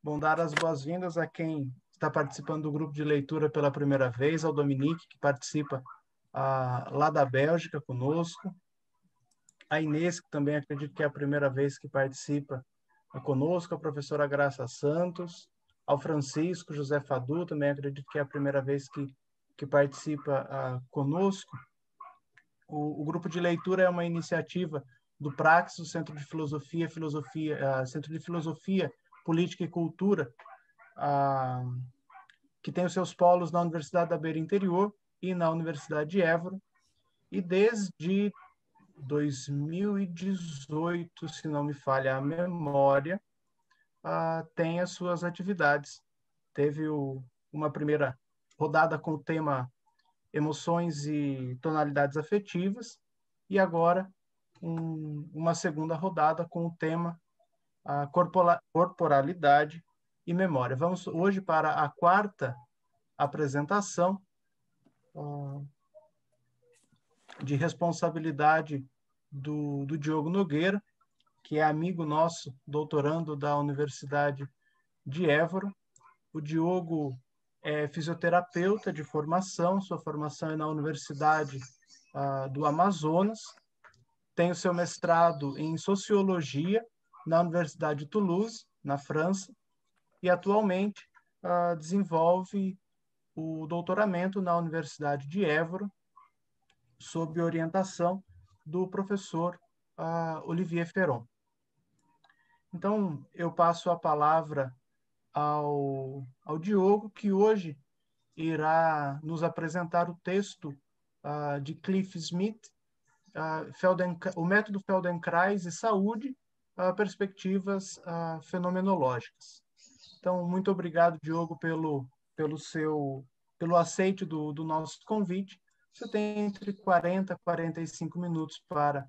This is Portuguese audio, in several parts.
Bom, dar as boas-vindas a quem está participando do grupo de leitura pela primeira vez, ao Dominique, que participa lá da Bélgica conosco, a Inês, que também acredito que é a primeira vez que participa conosco, a professora Graça Santos, ao Francisco José Fadu, também acredito que é a primeira vez que participa conosco. O grupo de leitura é uma iniciativa do Praxis, o Centro de Centro de Filosofia, Política e Cultura, que tem os seus polos na Universidade da Beira Interior e na Universidade de Évora, e desde 2018, se não me falha a memória, tem as suas atividades. Teve uma primeira rodada com o tema Emoções e Tonalidades Afetivas, e agora uma segunda rodada com o tema Corporalidade e Memória. Vamos hoje para a quarta apresentação de responsabilidade do Diogo Nogueira, que é amigo nosso, doutorando da Universidade de Évora. O Diogo é fisioterapeuta de formação, sua formação é na Universidade do Amazonas, tem o seu mestrado em Sociologia na Universidade de Toulouse, na França, e atualmente desenvolve o doutoramento na Universidade de Évora, sob orientação do professor Olivier Ferron. Então, eu passo a palavra ao Diogo, que hoje irá nos apresentar o texto de Cliff Smith, o método Feldenkrais e saúde, perspectivas fenomenológicas. Então, muito obrigado, Diogo, pelo aceite do nosso convite. Você tem entre 40 e 45 minutos para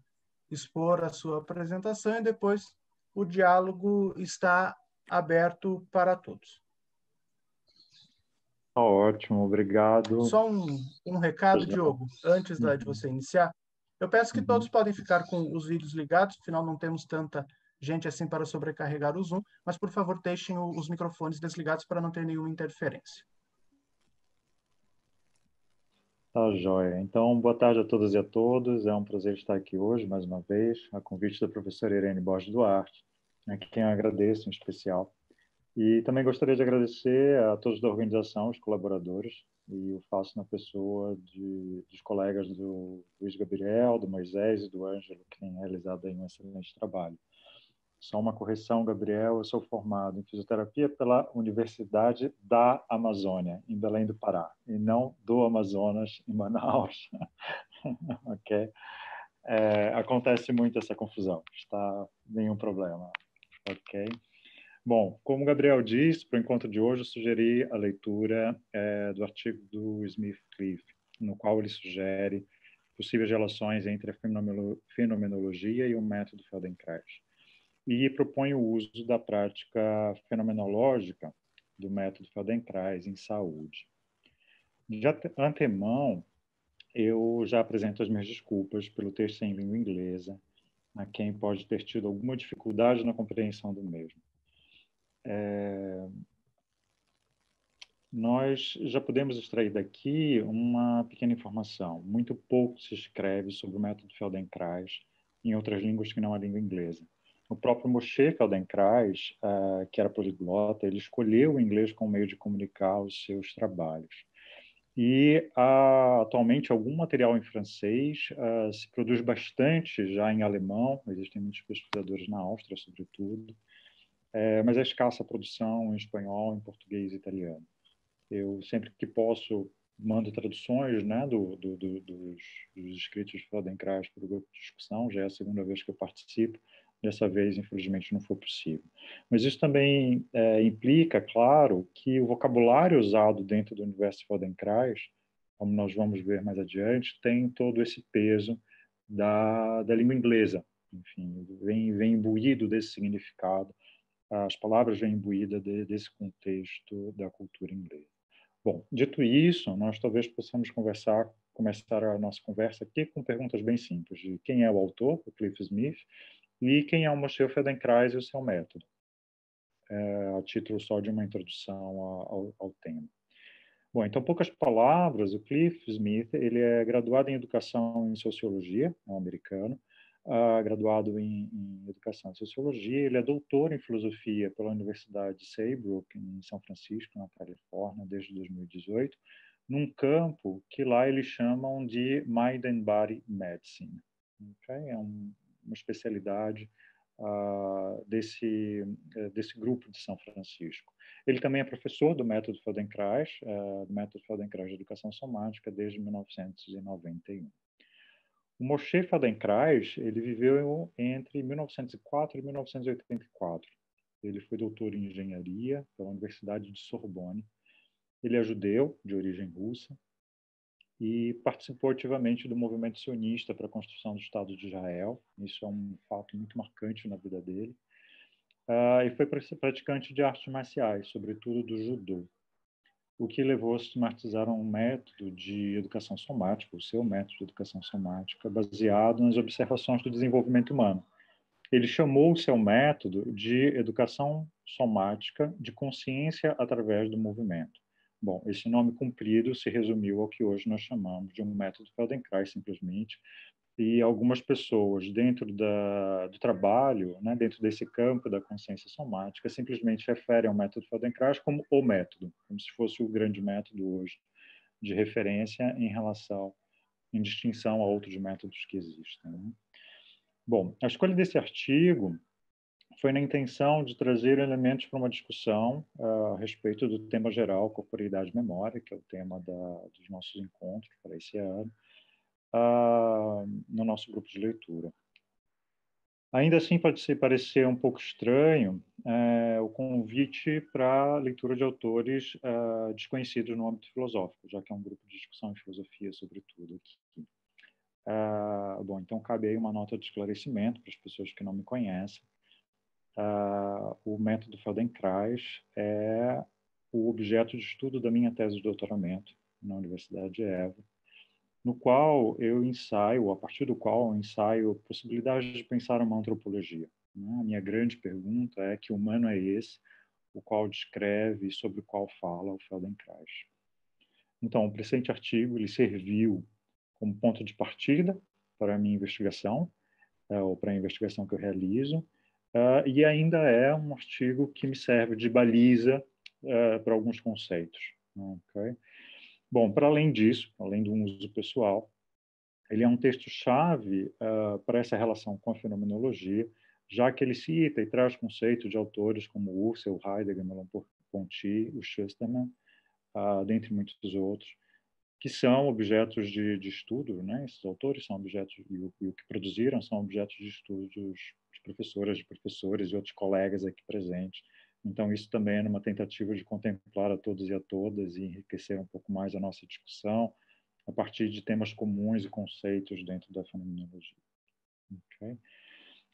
expor a sua apresentação e depois o diálogo está aberto para todos. Ótimo, obrigado. Só um recado, Diogo, antes de você iniciar. Eu peço que todos podem ficar com os vídeos ligados, afinal não temos tanta gente assim para sobrecarregar o Zoom, mas, por favor, deixem os microfones desligados para não ter nenhuma interferência. Tá, joia. Então, boa tarde a todas e a todos. É um prazer estar aqui hoje, mais uma vez, a convite da professora Irene Borges Duarte, a quem eu agradeço em especial. E também gostaria de agradecer a todos da organização, os colaboradores, e o faço na pessoa dos colegas do Luiz Gabriel, do Moisés e do Ângelo, que têm realizado aí um excelente trabalho. Só uma correção, Gabriel, eu sou formado em fisioterapia pela Universidade da Amazônia, em Belém do Pará, e não do Amazonas, em Manaus. Ok? Acontece muito essa confusão, está nenhum problema. Ok? Bom, como o Gabriel disse, para o encontro de hoje eu sugeri a leitura do artigo do Smith Cliff, no qual ele sugere possíveis relações entre a fenomenologia e o método Feldenkrais, e propõe o uso da prática fenomenológica do método Feldenkrais em saúde. De antemão, eu já apresento as minhas desculpas pelo texto em língua inglesa, a quem pode ter tido alguma dificuldade na compreensão do mesmo. Nós já podemos extrair daqui uma pequena informação. Muito pouco se escreve sobre o método Feldenkrais em outras línguas que não a língua inglesa. O próprio Moshe Feldenkrais, que era poliglota, ele escolheu o inglês como meio de comunicar os seus trabalhos. E atualmente algum material em francês, se produz bastante já em alemão, existem muitos pesquisadores na Áustria, sobretudo, mas é escassa a produção em espanhol, em português e italiano. Eu sempre que posso mando traduções, né, dos escritos de Feldenkrais para o grupo de discussão, já é a segunda vez que eu participo, dessa vez, infelizmente, não foi possível. Mas isso também implica, claro, que o vocabulário usado dentro do universo Feldenkrais, como nós vamos ver mais adiante, tem todo esse peso da língua inglesa. Enfim, vem imbuído desse significado, as palavras vêm imbuídas desse contexto da cultura inglesa. Bom, dito isso, nós talvez possamos começar a nossa conversa aqui com perguntas bem simples, de quem é o autor, o Cliff Smith, e quem é o Moshe Feldenkrais e o seu método. a título só de uma introdução ao tema. Bom, então, poucas palavras, o Cliff Smith, ele é graduado em Educação em Sociologia, é um americano, graduado em Educação e Sociologia, ele é doutor em Filosofia pela Universidade Saybrook, em São Francisco, na Califórnia, desde 2018, num campo que lá eles chamam de Mind and Body Medicine. Okay? É uma especialidade desse grupo de São Francisco. Ele também é professor do método Feldenkrais, de Educação Somática, desde 1991. O Moshe Feldenkrais, ele viveu entre 1904 e 1984. Ele foi doutor em engenharia pela Universidade de Sorbonne. Ele é judeu, de origem russa, e participou ativamente do movimento sionista para a construção do Estado de Israel. Isso é um fato muito marcante na vida dele. E foi praticante de artes marciais, sobretudo do judô, o que levou a sistematizar um método de educação somática, o seu método de educação somática, baseado nas observações do desenvolvimento humano. Ele chamou o seu método de educação somática de consciência através do movimento. Bom, esse nome comprido se resumiu ao que hoje nós chamamos de um método Feldenkrais, simplesmente, e algumas pessoas dentro do trabalho, né, dentro desse campo da consciência somática, simplesmente referem ao método Feldenkrais como o método, como se fosse o grande método hoje de referência em distinção a outros métodos que existem. Né? Bom, a escolha desse artigo foi na intenção de trazer elementos para uma discussão a respeito do tema geral, corporeidade e memória, que é o tema dos nossos encontros para esse ano, no nosso grupo de leitura. Ainda assim, pode parecer um pouco estranho o convite para a leitura de autores desconhecidos no âmbito filosófico, já que é um grupo de discussão em filosofia, sobretudo aqui. Bom, então cabe aí uma nota de esclarecimento para as pessoas que não me conhecem. O método Feldenkrais é o objeto de estudo da minha tese de doutoramento na Universidade de Évora, no qual eu ensaio, a partir do qual eu ensaio a possibilidade de pensar uma antropologia. Né? A minha grande pergunta é: que humano é esse, o qual descreve e sobre o qual fala o Feldenkrais? Então, o presente artigo ele serviu como ponto de partida para a minha investigação, ou para a investigação que eu realizo, e ainda é um artigo que me serve de baliza para alguns conceitos. Okay? Bom, para além disso, além do uso pessoal, ele é um texto-chave para essa relação com a fenomenologia, já que ele cita e traz conceitos de autores como Husserl, Heidegger, Merleau-Ponty, o Schusterman, dentre muitos outros, que são objetos de estudo, né? Esses autores são objetos, e o que produziram são objetos de estudo de professoras, de professores e outros colegas aqui presentes. Então, isso também é uma tentativa de contemplar a todos e a todas e enriquecer um pouco mais a nossa discussão a partir de temas comuns e conceitos dentro da fenomenologia. Okay?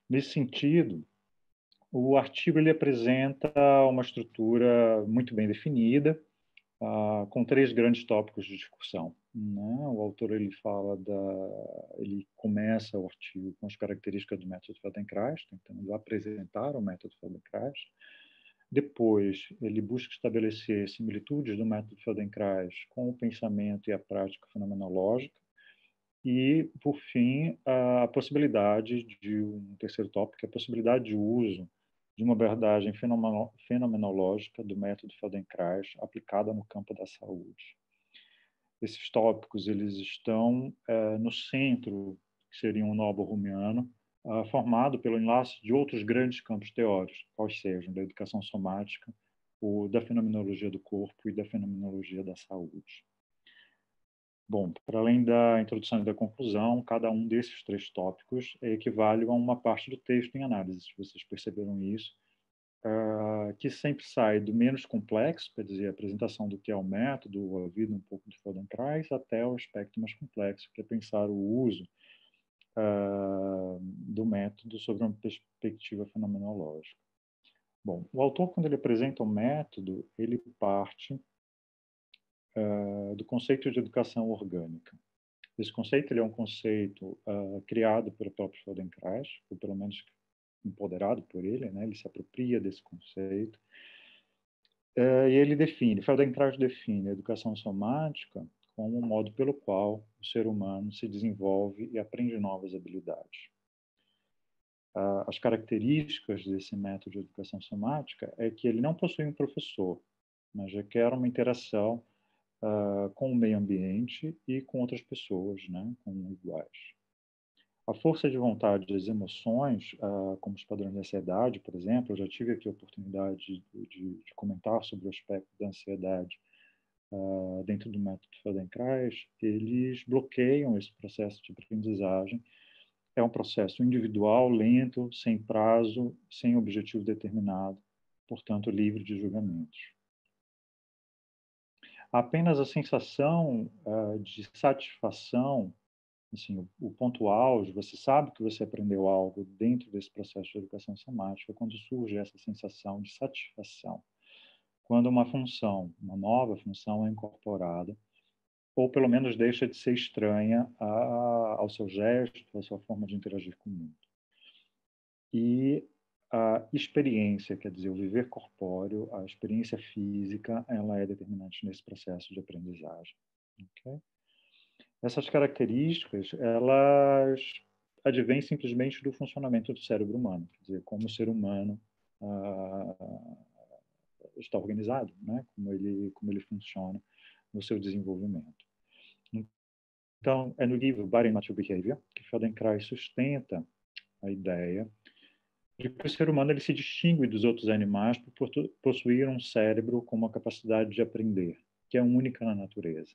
Nesse sentido, o artigo ele apresenta uma estrutura muito bem definida, com 3 grandes tópicos de discussão. Né? O autor ele começa o artigo com as características do método Feldenkrais, tentando apresentar o método Feldenkrais. Depois, ele busca estabelecer similitudes do método Feldenkrais com o pensamento e a prática fenomenológica. E, por fim, a possibilidade de um terceiro tópico, que é a possibilidade de uso de uma abordagem fenomenológica do método Feldenkrais aplicada no campo da saúde. Esses tópicos eles estão no centro, que seria um nó borromiano, formado pelo enlace de outros grandes campos teóricos, quais sejam da educação somática, da fenomenologia do corpo e da fenomenologia da saúde. Bom, para além da introdução e da conclusão, cada um desses 3 tópicos equivale a uma parte do texto em análise, se vocês perceberam isso, que sempre sai do menos complexo, quer dizer, a apresentação do que é o método, a vida um pouco do Feldenkrais, até o aspecto mais complexo, que é pensar o uso do método sobre uma perspectiva fenomenológica. Bom, o autor, quando ele apresenta o método, ele parte do conceito de educação orgânica. Esse conceito ele é um conceito criado pelo próprio Feldenkrais, ou pelo menos empoderado por ele, né? Ele se apropria desse conceito. E ele define, Feldenkrais define a educação somática como um modo pelo qual o ser humano se desenvolve e aprende novas habilidades. As características desse método de educação somática é que ele não possui um professor, mas requer uma interação com o meio ambiente e com outras pessoas, né, com iguais. A força de vontade das emoções, como os padrões de ansiedade, por exemplo, eu já tive aqui a oportunidade de comentar sobre o aspecto da ansiedade dentro do método Feldenkrais, eles bloqueiam esse processo de aprendizagem. É um processo individual, lento, sem prazo, sem objetivo determinado, portanto, livre de julgamentos. Apenas a sensação de satisfação, assim, o ponto auge, você sabe que você aprendeu algo dentro desse processo de educação somática, quando surge essa sensação de satisfação. Quando uma função, uma nova função é incorporada, ou pelo menos deixa de ser estranha ao seu gesto, à sua forma de interagir com o mundo. E a experiência, quer dizer, o viver corpóreo, a experiência física, ela é determinante nesse processo de aprendizagem. Okay? Essas características, elas advêm simplesmente do funcionamento do cérebro humano, quer dizer, como o ser humano está organizado, né? Como ele funciona no seu desenvolvimento. Então, é no livro Body Natural Behavior que Feldenkrais sustenta a ideia de que o ser humano ele se distingue dos outros animais por possuir um cérebro com uma capacidade de aprender, que é única na natureza.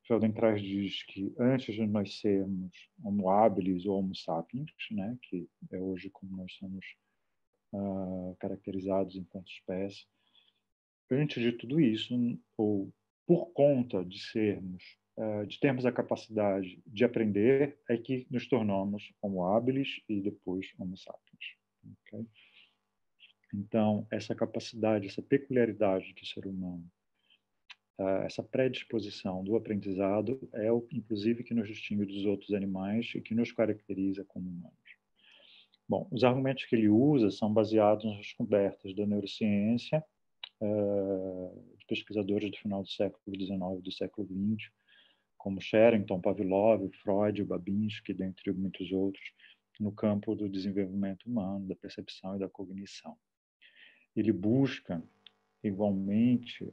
Feldenkrais diz que antes de nós sermos Homo habilis ou Homo sapiens, né, que é hoje como nós somos caracterizados enquanto espécie, antes de tudo isso, ou por conta de termos a capacidade de aprender, é que nos tornamos Homo habilis e depois Homo sapiens. Okay? Então, essa capacidade, essa peculiaridade do ser humano, essa predisposição do aprendizado é o, inclusive, que nos distingue dos outros animais e que nos caracteriza como humanos. Bom, os argumentos que ele usa são baseados nas descobertas da neurociência, de pesquisadores do final do século XIX e do século XX, como Sherrington, Pavlov, Freud, Babinski, dentre muitos outros, no campo do desenvolvimento humano, da percepção e da cognição. Ele busca, igualmente,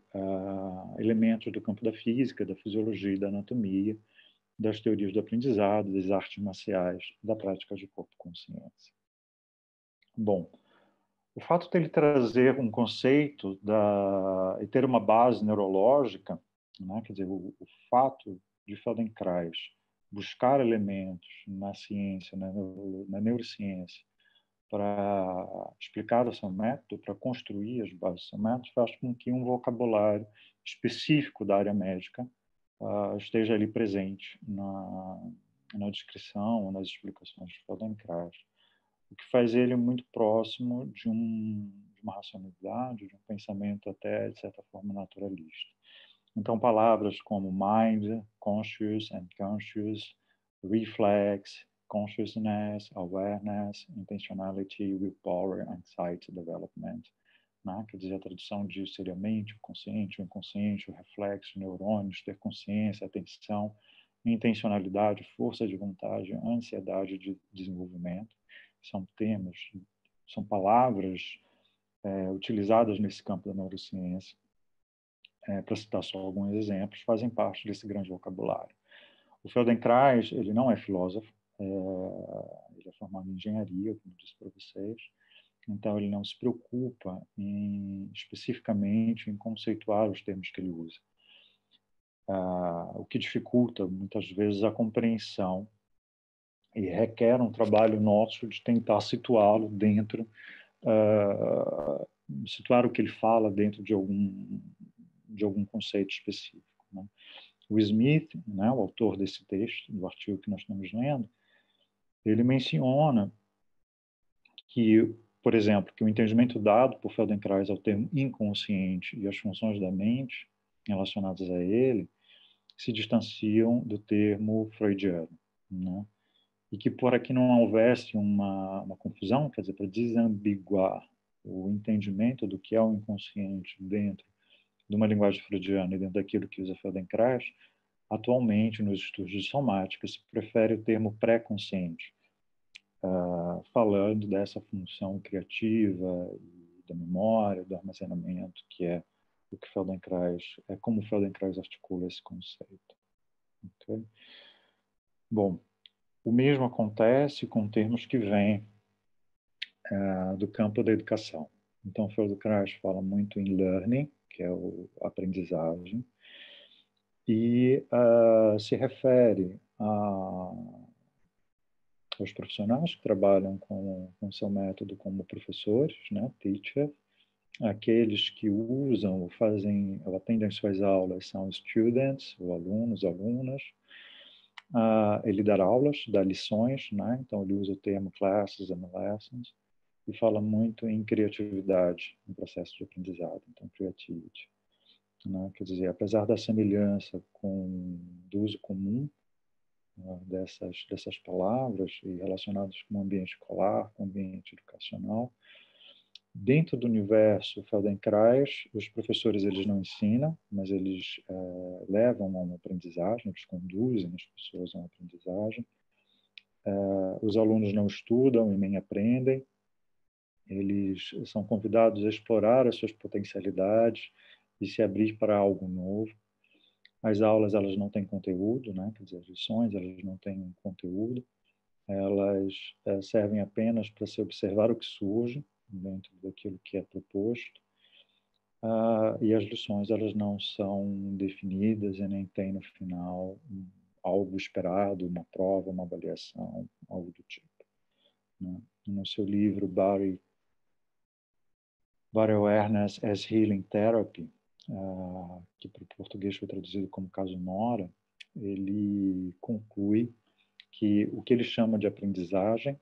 elementos do campo da física, da fisiologia e da anatomia, das teorias do aprendizado, das artes marciais, da prática de corpo-consciência. Bom, o fato de ele trazer um conceito e ter uma base neurológica, né, quer dizer, o fato de Feldenkrais buscar elementos na ciência, na neurociência, para explicar o seu método, para construir as bases do seu método, faz com que um vocabulário específico da área médica esteja ali presente na descrição, nas explicações de Feldenkrais, o que faz ele muito próximo de uma racionalidade, de um pensamento até, de certa forma, naturalista. Então, palavras como mind, conscious and conscious, reflex, consciousness, awareness, intentionality, willpower, anxiety development, né? Quer dizer, a tradução disso seria mente, o consciente, o inconsciente, o reflexo, neurônios, ter consciência, atenção, intencionalidade, força de vontade, ansiedade de desenvolvimento. São temas, são palavras utilizadas nesse campo da neurociência, para citar só alguns exemplos, fazem parte desse grande vocabulário. O Feldenkrais, ele não é filósofo, ele é formado em engenharia, como disse para vocês, então ele não se preocupa especificamente em conceituar os termos que ele usa, o que dificulta muitas vezes a compreensão e requer um trabalho nosso de tentar situá-lo dentro, situar o que ele fala dentro de algum conceito específico. Né? O Smith, né, o autor desse texto, do artigo que nós estamos lendo, ele menciona que, por exemplo, que o entendimento dado por Feldenkrais ao termo inconsciente e as funções da mente relacionadas a ele se distanciam do termo freudiano, né? e que por aqui não houvesse uma confusão, quer dizer, para desambiguar o entendimento do que é o inconsciente dentro de uma linguagem freudiana e dentro daquilo que usa Feldenkrais, atualmente, nos estudos de somática, se prefere o termo pré-consciente, falando dessa função criativa, da memória, do armazenamento, que é o que Feldenkrais, é como Feldenkrais articula esse conceito. Okay? Bom, o mesmo acontece com termos que vêm do campo da educação. Então, Feldenkrais fala muito em learning, que é a aprendizagem, e se refere aos profissionais que trabalham com seu método como professores, né, teacher, aqueles que usam ou atendem suas aulas são students, ou alunos, alunas. Ele dá aulas, dá lições, né? Então ele usa o termo classes and lessons e fala muito em criatividade no processo de aprendizado, então creativity. Né? Quer dizer, apesar da semelhança do uso comum dessas palavras e relacionadas com o ambiente escolar, com o ambiente educacional, dentro do universo Feldenkrais, os professores eles não ensinam, mas eles levam a uma aprendizagem, eles conduzem as pessoas a uma aprendizagem. Os alunos não estudam e nem aprendem, eles são convidados a explorar as suas potencialidades e se abrir para algo novo. As aulas elas não têm conteúdo, né? Quer dizer, as lições elas não têm conteúdo, elas servem apenas para se observar o que surge dentro daquilo que é proposto, e as lições elas não são definidas e nem tem no final algo esperado, uma prova, uma avaliação, algo do tipo. Né? No seu livro Body Awareness as Healing Therapy, que para o português foi traduzido como Caso Nora, ele conclui que o que ele chama de aprendizagem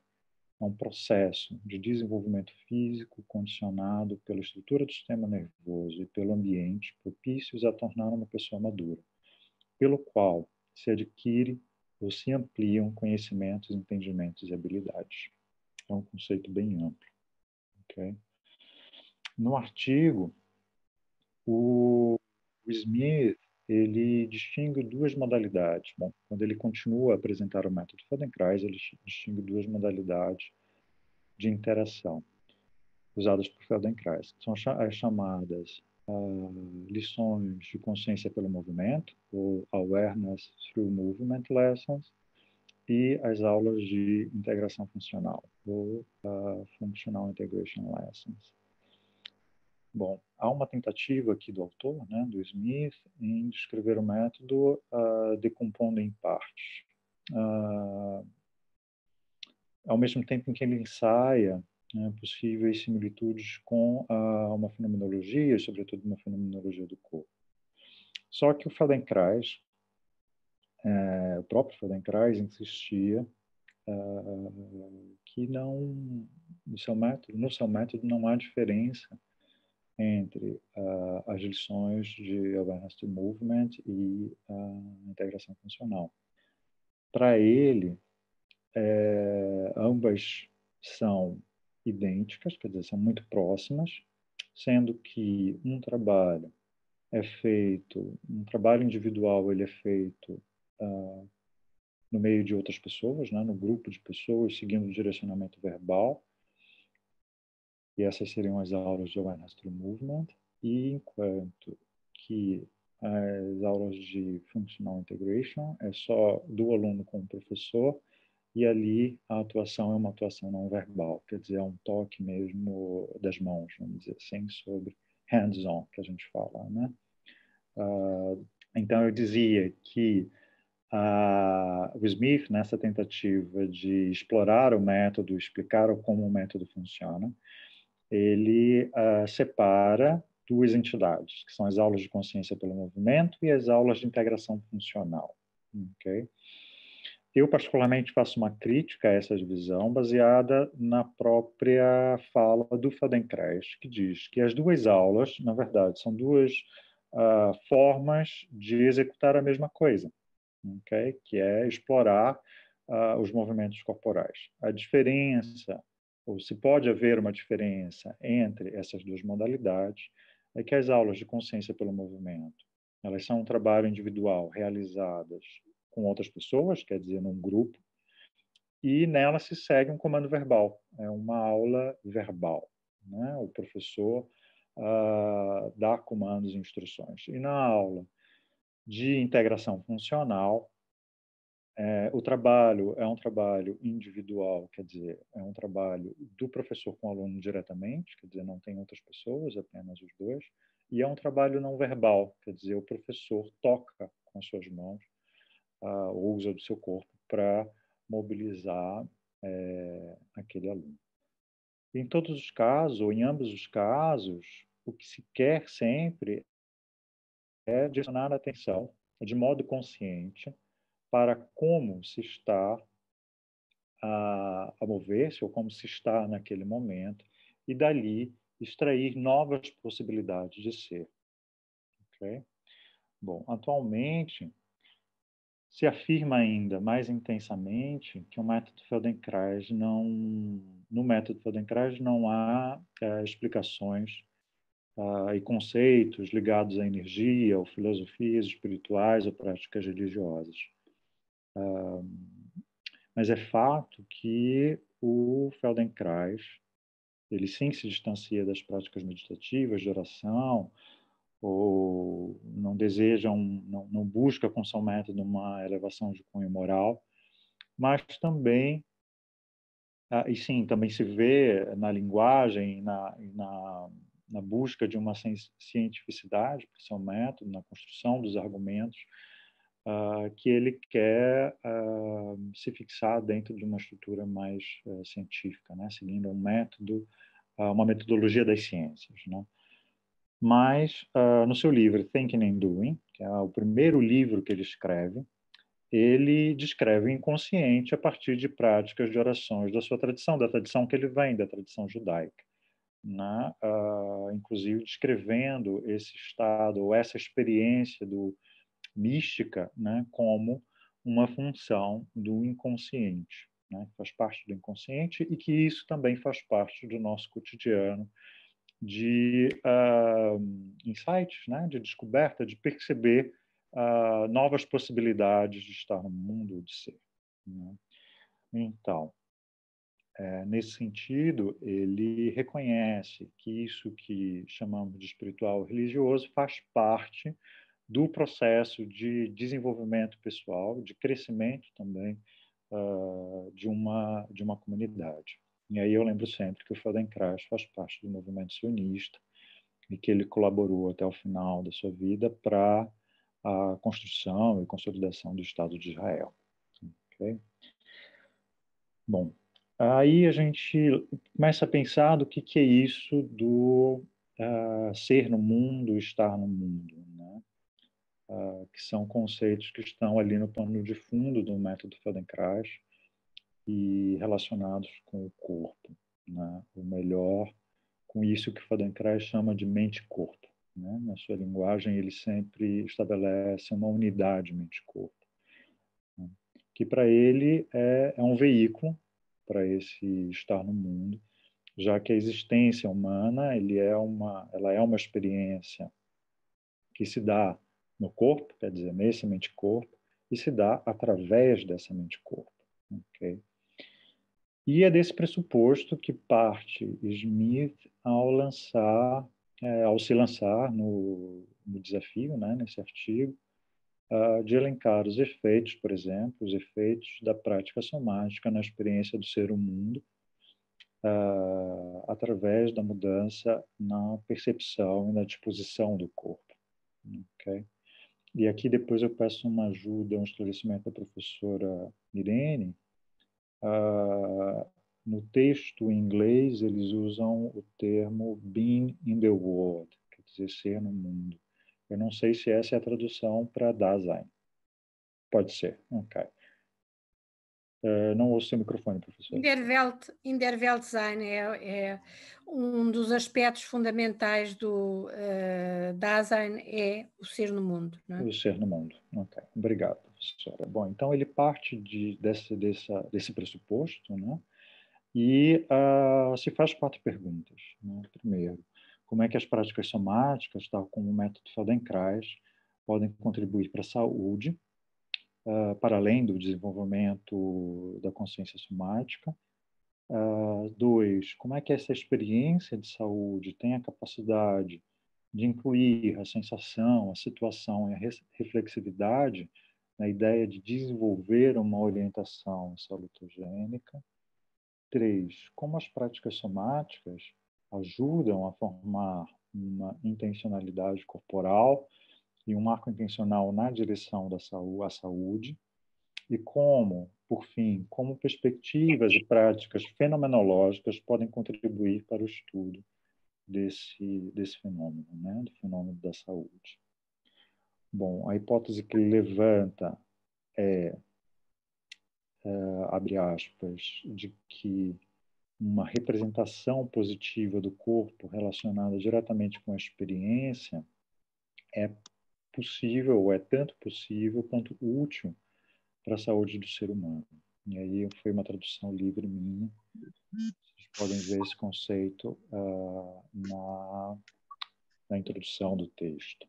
é um processo de desenvolvimento físico condicionado pela estrutura do sistema nervoso e pelo ambiente propícios a tornar uma pessoa madura, pelo qual se adquire ou se ampliam conhecimentos, entendimentos e habilidades. É um conceito bem amplo. Okay? No artigo, o Smith ele distingue duas modalidades. Bom, quando ele continua a apresentar o método Feldenkrais, ele distingue duas modalidades de interação usadas por Feldenkrais, que são as chamadas lições de consciência pelo movimento, ou Awareness Through Movement Lessons, e as aulas de integração funcional, ou Functional Integration Lessons. Bom, há uma tentativa aqui do autor, né, do Smith, em descrever o método decompondo em partes. Ao mesmo tempo em que ele ensaia possíveis similitudes com uma fenomenologia, sobretudo uma fenomenologia do corpo. Só que o Feldenkrais, o próprio Feldenkrais, insistia que no seu método não há diferença entre as lições de Awareness to Movement e a integração funcional. Para ele, ambas são idênticas, quer dizer, são muito próximas, sendo que um trabalho individual, ele é feito no meio de outras pessoas, né, no grupo de pessoas, seguindo o direcionamento verbal, e essas seriam as aulas de Awareness Through Movement, e enquanto que as aulas de Functional Integration é só do aluno com o professor, e ali a atuação é uma atuação não verbal, quer dizer, é um toque mesmo das mãos, vamos dizer assim, sobre hands-on, que a gente fala, né? Então, eu dizia que o Smith, nessa tentativa de explorar o método, explicar como o método funciona, ele separa duas entidades, que são as aulas de consciência pelo movimento e as aulas de integração funcional. Okay? Eu, particularmente, faço uma crítica a essa divisão baseada na própria fala do Feldenkrais, que diz que as duas aulas, na verdade, são duas formas de executar a mesma coisa, okay? Que é explorar os movimentos corporais. A diferença, ou se pode haver uma diferença entre essas duas modalidades, é que as aulas de consciência pelo movimento, elas são um trabalho individual realizadas com outras pessoas, quer dizer, num grupo, e nela se segue um comando verbal, é uma aula verbal, né? O professor dá comandos e instruções. E na aula de integração funcional, o trabalho é um trabalho individual, quer dizer, é um trabalho do professor com o aluno diretamente, quer dizer, não tem outras pessoas, apenas os dois, e é um trabalho não verbal, quer dizer, o professor toca com as suas mãos, ou usa do seu corpo para mobilizar aquele aluno. Em todos os casos, ou em ambos os casos, o que se quer sempre é direcionar a atenção de modo consciente para como se está a mover-se ou como se está naquele momento e dali extrair novas possibilidades de ser. Okay? Bom, atualmente se afirma ainda mais intensamente que o método Feldenkrais no método Feldenkrais não há explicações e conceitos ligados à energia, ou filosofias espirituais ou práticas religiosas. Mas é fato que o Feldenkrais, ele sim se distancia das práticas meditativas, de oração, ou não deseja, não busca com seu método uma elevação de cunho moral, mas também, e sim, também se vê na linguagem, na busca de uma cientificidade para o seu método, na construção dos argumentos, que ele quer se fixar dentro de uma estrutura mais científica, né? Seguindo um método, uma metodologia das ciências, né? Mas, no seu livro Thinking and Doing, que é o primeiro livro que ele escreve, ele descreve o inconsciente a partir de práticas de orações da sua tradição, da tradição que ele vem, da tradição judaica, né? Inclusive descrevendo esse estado ou essa experiência mística, né, como uma função do inconsciente, né, que faz parte do inconsciente e que isso também faz parte do nosso cotidiano de insights, né, de descoberta, de perceber novas possibilidades de estar no mundo, de ser. Né? Então, nesse sentido, ele reconhece que isso que chamamos de espiritual religioso faz parte do processo de desenvolvimento pessoal, de crescimento também de uma comunidade. E aí eu lembro sempre que o Feldenkrais faz parte do movimento sionista e que ele colaborou até o final da sua vida para a construção e consolidação do Estado de Israel. Okay? Bom, aí a gente começa a pensar do que é isso do ser no mundo, estar no mundo, né? Que são conceitos que estão ali no pano de fundo do método Feldenkrais e relacionados com o corpo, né? Ou melhor, com isso que Feldenkrais chama de mente-corpo. Né? Na sua linguagem, ele sempre estabelece uma unidade mente-corpo, né? Que para ele é um veículo para esse estar no mundo, já que a existência humana ela é uma experiência que se dá no corpo, quer dizer, nesse mente-corpo, e se dá através dessa mente-corpo. Okay? E é desse pressuposto que parte Smith ao se lançar no desafio, né, nesse artigo, de elencar os efeitos, por exemplo, os efeitos da prática somática na experiência do ser mundo, através da mudança na percepção e na disposição do corpo. Okay? E aqui depois eu peço uma ajuda, um esclarecimento da professora Irene. No texto em inglês, eles usam o termo being in the world, quer dizer, ser no mundo. Eu não sei se essa é a tradução para Dasein. Pode ser, ok. Não ouço seu microfone, professor. In der Welt sein é um dos aspectos fundamentais do Dasein, é o ser no mundo. Não é? O ser no mundo, ok. Obrigado. professora? Bom, então ele parte desse pressuposto, né? E se faz 4 perguntas, né? Primeiro, como é que as práticas somáticas, tal como o método Feldenkrais, podem contribuir para a saúde, para além do desenvolvimento da consciência somática? 2, como é que essa experiência de saúde tem a capacidade de incluir a sensação, a situação e a reflexividade na ideia de desenvolver uma orientação salutogênica? 3, como as práticas somáticas ajudam a formar uma intencionalidade corporal e um marco intencional na direção à saúde? E como, por fim, como perspectivas e práticas fenomenológicas podem contribuir para o estudo desse fenômeno, né? Do fenômeno da saúde. Bom, a hipótese que ele levanta abre aspas, de que uma representação positiva do corpo relacionada diretamente com a experiência é possível, ou é tanto possível quanto útil para a saúde do ser humano. E aí foi uma tradução livre minha. Vocês podem ver esse conceito na introdução do texto.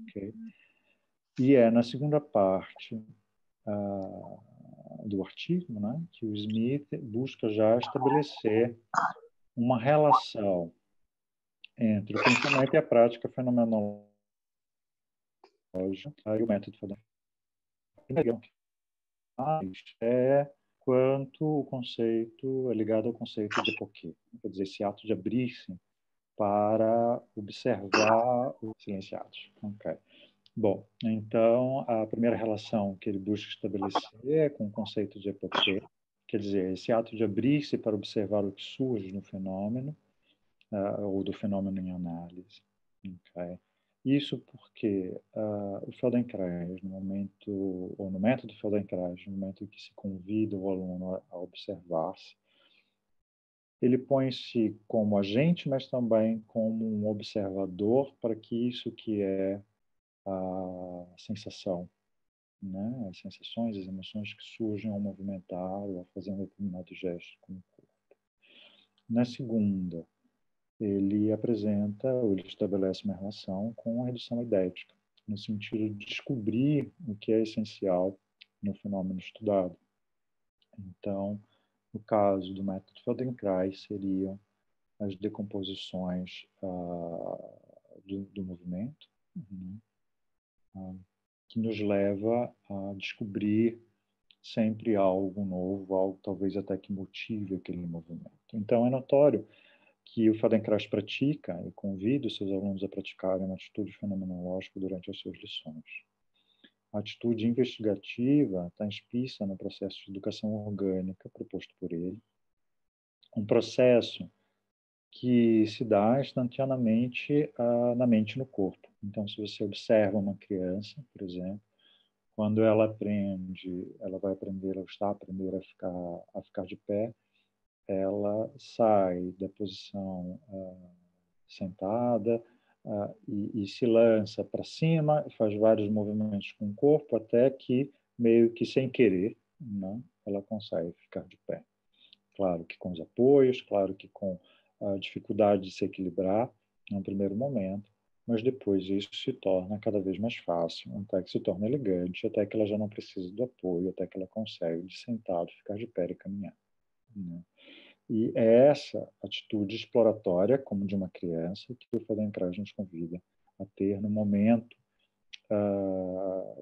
Okay? E é na segunda parte do artigo, né, que o Smith busca já estabelecer uma relação entre o pensamento e a prática fenomenológica e o método Feldenkrais. É quanto o conceito é ligado ao conceito de Epoquet, quer dizer, esse ato de abrir-se para observar os silenciados. Okay. Bom, então a primeira relação que ele busca estabelecer é com o conceito de Epoquet, quer dizer, esse ato de abrir-se para observar o que surge no fenômeno, ou do fenômeno em análise. Okay? Isso porque o Feldenkrais, no método Feldenkrais, no momento em que se convida o aluno a observar-se, ele põe-se como agente, mas também como um observador para que isso que é a sensação, né? As sensações, as emoções que surgem ao movimentar ou ao fazer um determinado gesto com o corpo. Na segunda, ele estabelece uma relação com a redução idética, no sentido de descobrir o que é essencial no fenômeno estudado. Então, no caso do método Feldenkrais, seriam as decomposições do movimento, né, que nos leva a descobrir sempre algo novo, algo talvez até que motive aquele movimento. Então, é notório que o Feldenkrais pratica e convida os seus alunos a praticarem uma atitude fenomenológica durante as suas lições. A atitude investigativa está inscrita no processo de educação orgânica proposto por ele, um processo que se dá instantaneamente na mente e no corpo. Então, se você observa uma criança, por exemplo, quando ela vai aprender, ou está a aprender a ficar de pé, ela sai da posição sentada e se lança para cima, faz vários movimentos com o corpo, até que, meio que sem querer, né, ela consegue ficar de pé. Claro que com os apoios, claro que com a dificuldade de se equilibrar no primeiro momento, mas depois isso se torna cada vez mais fácil, até que se torna elegante, até que ela já não precisa do apoio, até que ela consegue, de sentado, ficar de pé e caminhar. Né? E é essa atitude exploratória, como de uma criança, que o Feldenkrais nos convida a ter no momento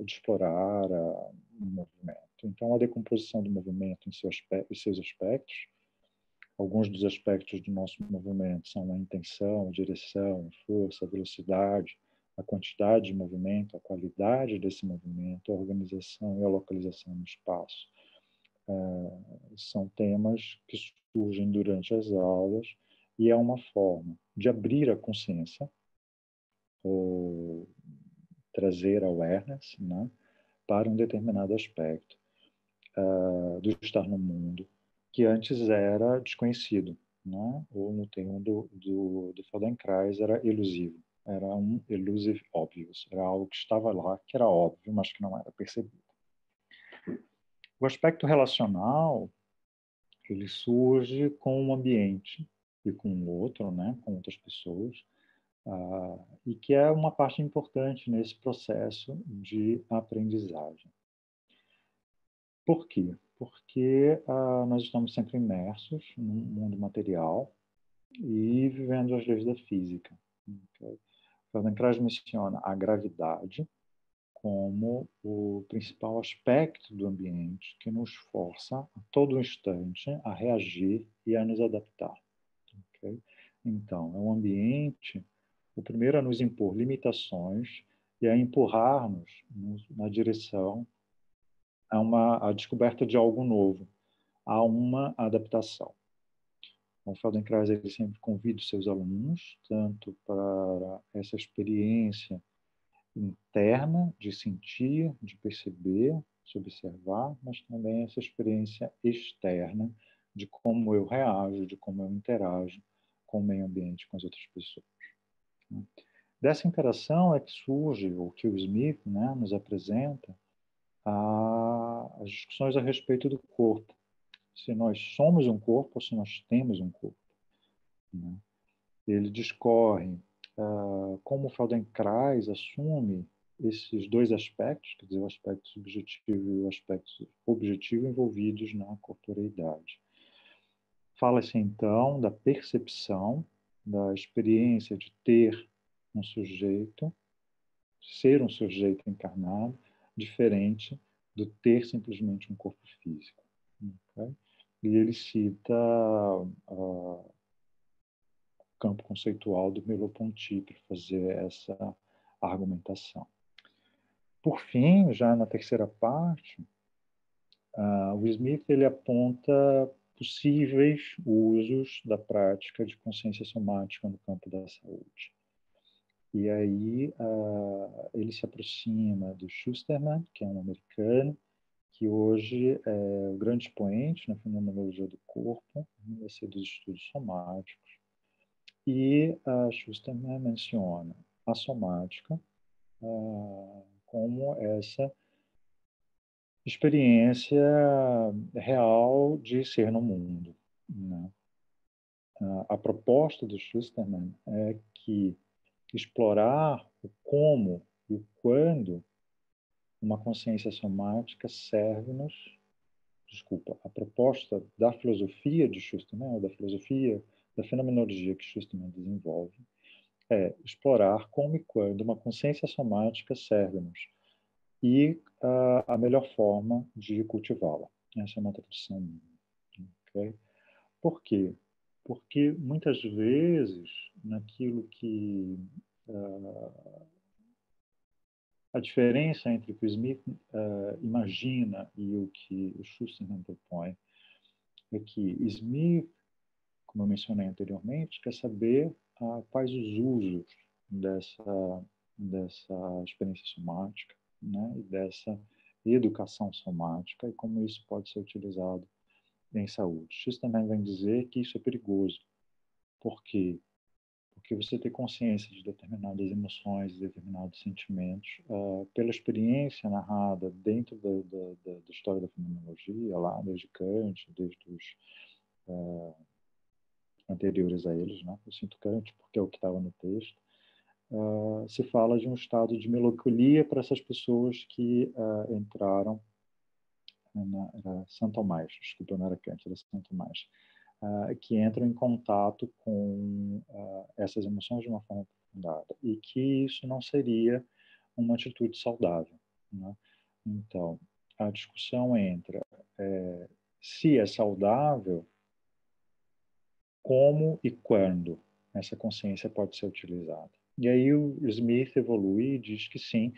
de explorar o movimento. Então, a decomposição do movimento em seus aspectos, alguns dos aspectos do nosso movimento são a intenção, a direção, a força, a velocidade, a quantidade de movimento, a qualidade desse movimento, a organização e a localização no espaço. São temas que surgem durante as aulas e é uma forma de abrir a consciência ou trazer awareness, né, para um determinado aspecto do estar no mundo que antes era desconhecido, né, ou no termo do Feldenkrais era elusivo, era um elusive obvious, era algo que estava lá, que era óbvio, mas que não era percebido. O aspecto relacional, ele surge com o ambiente e com o outro, né, com outras pessoas, e que é uma parte importante nesse processo de aprendizagem. Por quê? Porque nós estamos sempre imersos num mundo material e vivendo as leis da física. Okay? Feldenkrais menciona a gravidade como o principal aspecto do ambiente que nos força a todo instante a reagir e a nos adaptar. Okay? Então, é um ambiente, o primeiro a nos impor limitações e a empurrar-nos na direção a descoberta de algo novo, a uma adaptação. O Feldenkrais ele sempre convida os seus alunos tanto para essa experiência interna de sentir, de perceber, de observar, mas também essa experiência externa de como eu reajo, de como eu interajo com o meio ambiente, com as outras pessoas. Dessa interação é que surge o que o Smith, né, nos apresenta, as discussões a respeito do corpo. Se nós somos um corpo ou se nós temos um corpo. Né? Ele discorre como o Feldenkrais assume esses dois aspectos, quer dizer, o aspecto subjetivo e o aspecto objetivo envolvidos na corporeidade. Fala-se, então, da percepção, da experiência de ter um sujeito, ser um sujeito encarnado, diferente do ter simplesmente um corpo físico. Okay? E ele cita o campo conceitual do Merleau-Ponty para fazer essa argumentação. Por fim, já na terceira parte, o Smith ele aponta possíveis usos da prática de consciência somática no campo da saúde. E aí ele se aproxima do Schusterman, que é um americano, que hoje é o grande expoente na fenomenologia do corpo, vai ser dos estudos somáticos. E Schusterman menciona a somática como essa experiência real de ser no mundo. Né? A proposta do Schusterman é que explorar o como e o quando uma consciência somática serve-nos. Desculpa, a proposta da filosofia de Schusterman, da filosofia da fenomenologia que Schusterman desenvolve, é explorar como e quando uma consciência somática serve-nos e a melhor forma de cultivá-la. Essa é uma tradução minha. Okay? Por quê? Porque muitas vezes, naquilo que a diferença entre o que o Smith imagina e o que o Schusterman propõe é que Smith, como eu mencionei anteriormente, quer saber quais os usos dessa experiência somática, né, e dessa educação somática e como isso pode ser utilizado em saúde. Schusterman vai dizer que isso é perigoso. Por quê? Porque você ter consciência de determinadas emoções, de determinados sentimentos, pela experiência narrada dentro da história da fenomenologia, lá desde Kant, desde os anteriores a eles, né? Eu sinto Kant porque é o que estava no texto, se fala de um estado de melancolia para essas pessoas que entraram era São Tomás, desculpa, não era Kant, era São Tomás, que entram em contato com essas emoções de uma forma aprofundada e que isso não seria uma atitude saudável. Né? Então, a discussão entra se é saudável, como e quando essa consciência pode ser utilizada. E aí o Smith evolui e diz que sim,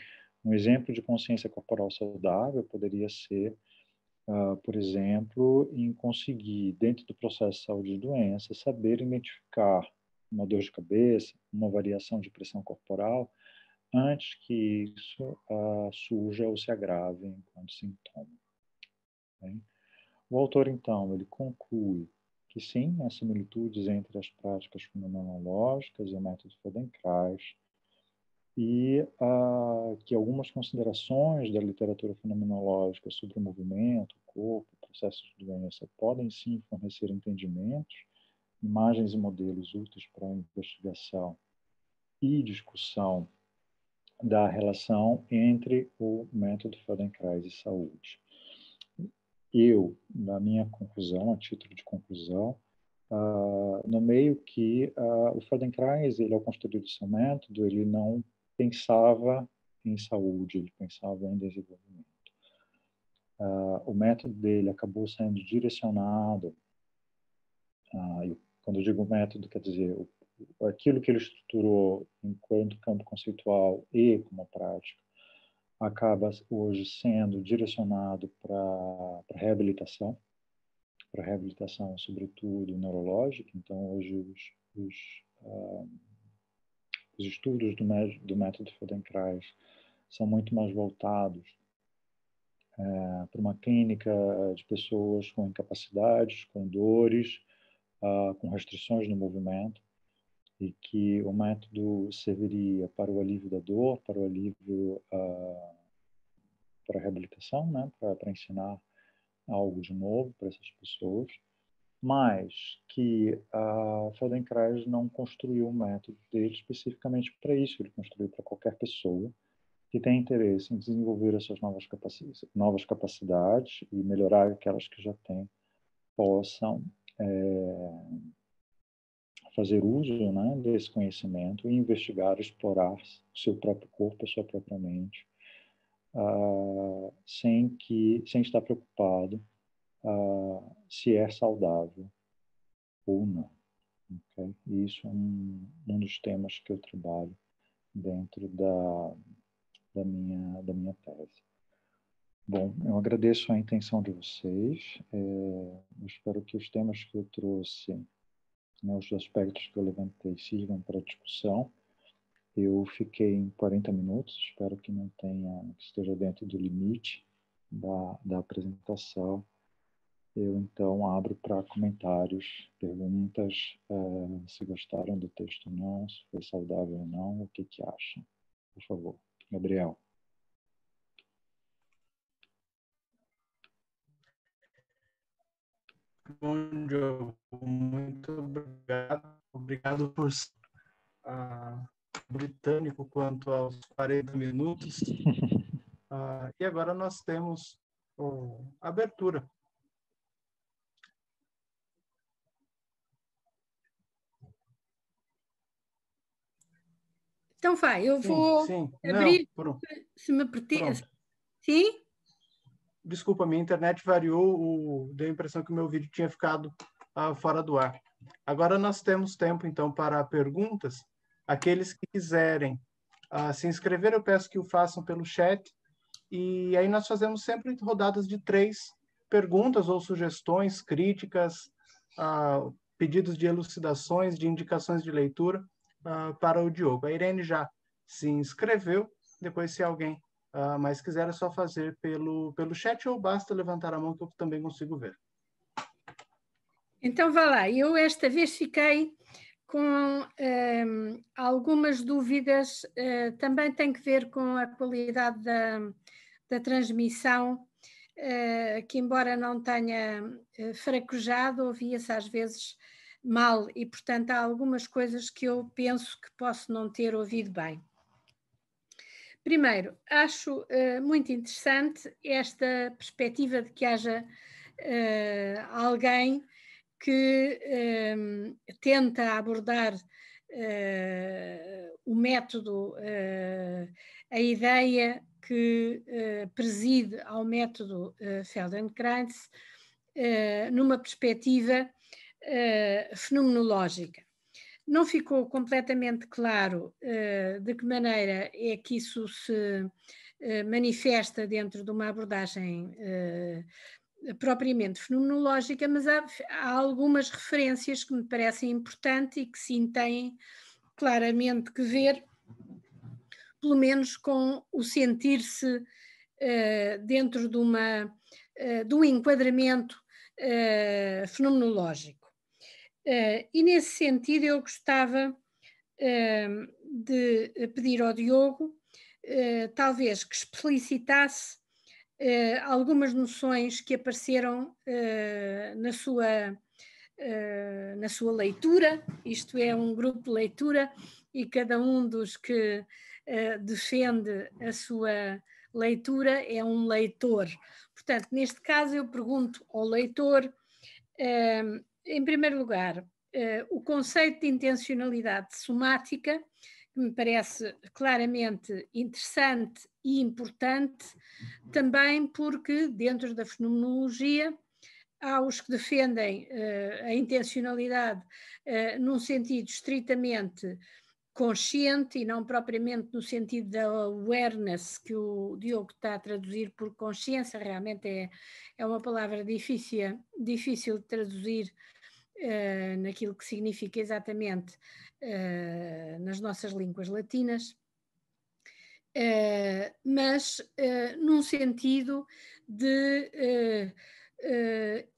um exemplo de consciência corporal saudável poderia ser, por exemplo, em conseguir, dentro do processo de saúde e doença, saber identificar uma dor de cabeça, uma variação de pressão corporal, antes que isso surja ou se agrave enquanto sintoma. Bem? O autor, então, ele conclui que sim, há similitudes entre as práticas fenomenológicas e o método Feldenkrais, e que algumas considerações da literatura fenomenológica sobre o movimento, o corpo, processos de doença, podem sim fornecer entendimentos, imagens e modelos úteis para a investigação e discussão da relação entre o método Feldenkrais e saúde. Eu, na minha conclusão, a título de conclusão, no meio que o Feldenkrais, ele ao construir o seu método, ele não pensava em saúde, ele pensava em desenvolvimento. O método dele acabou sendo direcionado, quando eu digo método, quer dizer, aquilo que ele estruturou enquanto campo conceitual e como prática, acaba hoje sendo direcionado para reabilitação, sobretudo neurológica. Então, hoje os estudos do método Feldenkrais são muito mais voltados para uma clínica de pessoas com incapacidades, com dores, com restrições no movimento, e que o método serviria para o alívio da dor, para o alívio, para a reabilitação, né, para ensinar algo de novo para essas pessoas, mas que a Feldenkrais não construiu o método dele especificamente para isso. Ele construiu para qualquer pessoa que tem interesse em desenvolver as suas novas capacidades e melhorar aquelas que já têm, possam fazer uso, né, desse conhecimento e investigar, explorar o seu próprio corpo, a sua própria mente, sem estar preocupado se é saudável ou não. Okay? E isso é um dos temas que eu trabalho dentro da minha tese. Bom, eu agradeço a intenção de vocês. Eu espero que os temas que eu trouxe, né, os aspectos que eu levantei, sirvam para discussão. Eu fiquei em 40 minutos, espero que esteja dentro do limite da apresentação. Eu, então, abro para comentários, perguntas, se gostaram do texto ou não, se foi saudável ou não, o que acham. Por favor, Gabriel. Bom, Diogo, muito obrigado. Obrigado por britânico quanto aos 40 minutos. E agora nós temos a abertura. Então vai, eu vou abrir, não, se me pertence. Sim? Desculpa, minha internet variou, deu a impressão que o meu vídeo tinha ficado fora do ar. Agora nós temos tempo, então, para perguntas. Aqueles que quiserem se inscrever, eu peço que o façam pelo chat. E aí nós fazemos sempre rodadas de 3 perguntas ou sugestões, críticas, pedidos de elucidações, de indicações de leitura para o Diogo. A Irene já se inscreveu. Depois, se alguém mas quiser, é só fazer pelo chat ou basta levantar a mão que eu também consigo ver. Então, vá lá. Eu esta vez fiquei com algumas dúvidas, também tem que ver com a qualidade da transmissão, que embora não tenha fraquejado, ouvia-se às vezes mal e, portanto, há algumas coisas que eu penso que posso não ter ouvido bem. Primeiro, acho muito interessante esta perspectiva de que haja alguém que tenta abordar o método, a ideia que preside ao método Feldenkrais numa perspectiva fenomenológica. Não ficou completamente claro de que maneira é que isso se manifesta dentro de uma abordagem propriamente fenomenológica, mas há algumas referências que me parecem importantes e que sim têm claramente que ver, pelo menos com o sentir-se dentro de um enquadramento fenomenológico. E nesse sentido eu gostava de pedir ao Diogo talvez que explicitasse algumas noções que apareceram na sua leitura. Isto é um grupo de leitura e cada um dos que defende a sua leitura é um leitor. Portanto, neste caso eu pergunto ao leitor, em primeiro lugar, o conceito de intencionalidade somática, que me parece claramente interessante e importante, também porque dentro da fenomenologia há os que defendem a intencionalidade num sentido estritamente consciente e não propriamente no sentido da awareness, que o Diogo está a traduzir por consciência. Realmente é uma palavra difícil de traduzir naquilo que significa exatamente nas nossas línguas latinas, mas num sentido de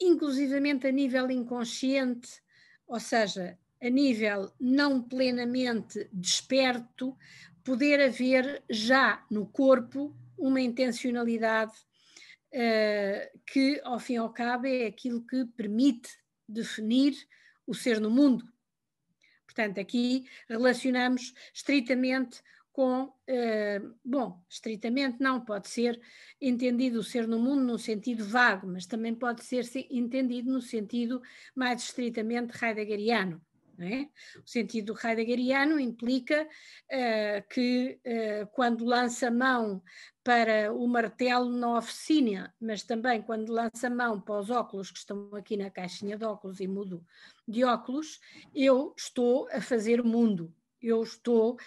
inclusivamente a nível inconsciente, ou seja, a nível não plenamente desperto, poder haver já no corpo uma intencionalidade que, ao fim e ao cabo, é aquilo que permite definir o ser no mundo. Portanto, aqui relacionamos estritamente com, estritamente não, pode ser entendido o ser no mundo num sentido vago, mas também pode ser entendido no sentido mais estritamente heideggeriano. Não é? O sentido heideggeriano implica que quando lança mão para o martelo na oficina, mas também quando lança mão para os óculos que estão aqui na caixinha de óculos e mudo de óculos, eu estou a fazer mundo. Eu estou,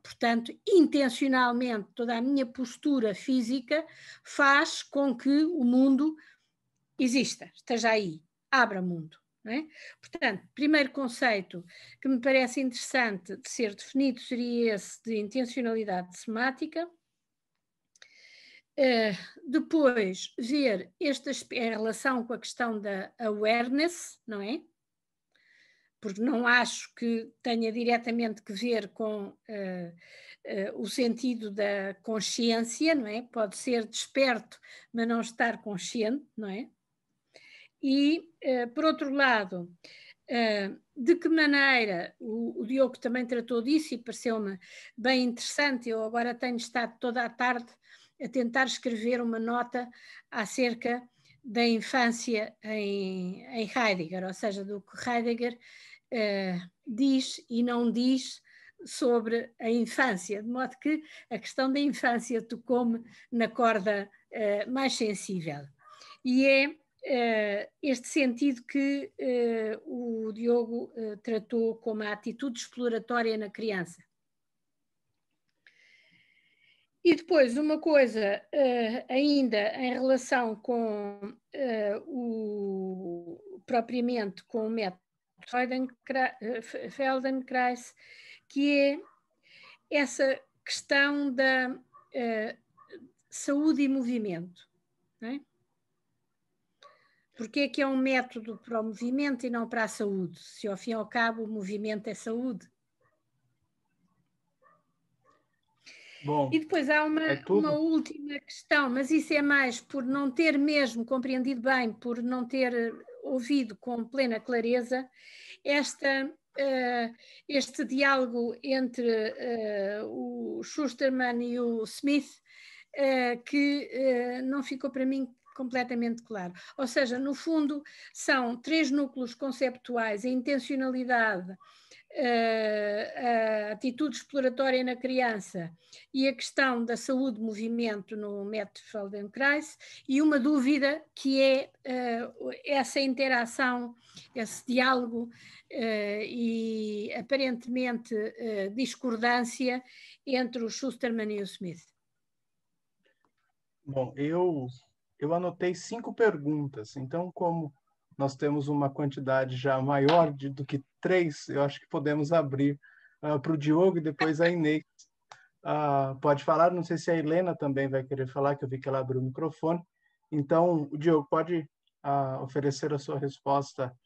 portanto, intencionalmente, toda a minha postura física faz com que o mundo exista, esteja aí, abra mundo. Não é? Portanto, primeiro conceito que me parece interessante de ser definido seria esse de intencionalidade semática. Depois, ver em relação com a questão da awareness, não é? Porque não acho que tenha diretamente que ver com o sentido da consciência, não é? Pode ser desperto, mas não estar consciente, não é? E, por outro lado, de que maneira, o Diogo também tratou disso e pareceu-me bem interessante, eu agora tenho estado toda a tarde a tentar escrever uma nota acerca da infância em Heidegger, ou seja, do que Heidegger diz e não diz sobre a infância, de modo que a questão da infância tocou-me na corda mais sensível. E é este sentido que o Diogo tratou como a atitude exploratória na criança. E depois uma coisa ainda em relação com propriamente com o método Feldenkrais, que é essa questão da saúde e movimento, não é? Porque é que é um método para o movimento e não para a saúde, se ao fim e ao cabo o movimento é saúde? Bom, e depois há uma última questão, mas isso é mais por não ter mesmo compreendido bem, por não ter ouvido com plena clareza este diálogo entre o Schusterman e o Smith, que não ficou para mim completamente claro. Ou seja, no fundo, são três núcleos conceptuais: a intencionalidade, a atitude exploratória na criança e a questão da saúde-movimento no método Feldenkrais, e uma dúvida que é essa interação, esse diálogo e aparentemente discordância entre o Schusterman e o Smith. Bom, eu anotei 5 perguntas, então como nós temos uma quantidade já maior do que 3, eu acho que podemos abrir para o Diogo e depois a Inês pode falar. Não sei se a Helena também vai querer falar, que eu vi que ela abriu o microfone. Então, o Diogo pode oferecer a sua resposta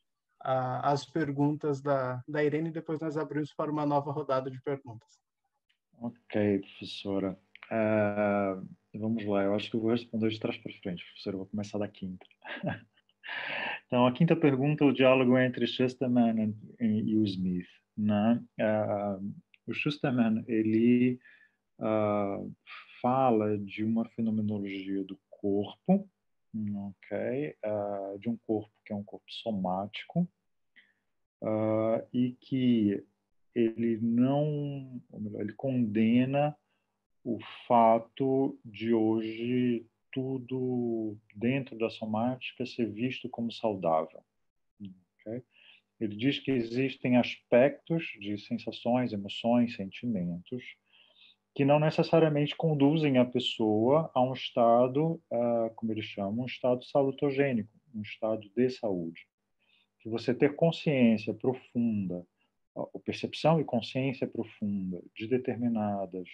às perguntas da Irene e depois nós abrimos para uma nova rodada de perguntas. Ok, professora. Vamos lá, eu acho que eu vou responder de trás para frente, professor. Eu vou começar da quinta. Então, a quinta pergunta, o diálogo entre Schusterman e o Smith, né? O Schusterman, ele fala de uma fenomenologia do corpo, ok? De um corpo que é um corpo somático, e que ele não, ou melhor, ele condena o fato de hoje tudo dentro da somática ser visto como saudável. Okay? Ele diz que existem aspectos de sensações, emoções, sentimentos que não necessariamente conduzem a pessoa a um estado, como eles chamam, um estado salutogênico, um estado de saúde. Que você ter consciência profunda, ou percepção e consciência profunda de determinadas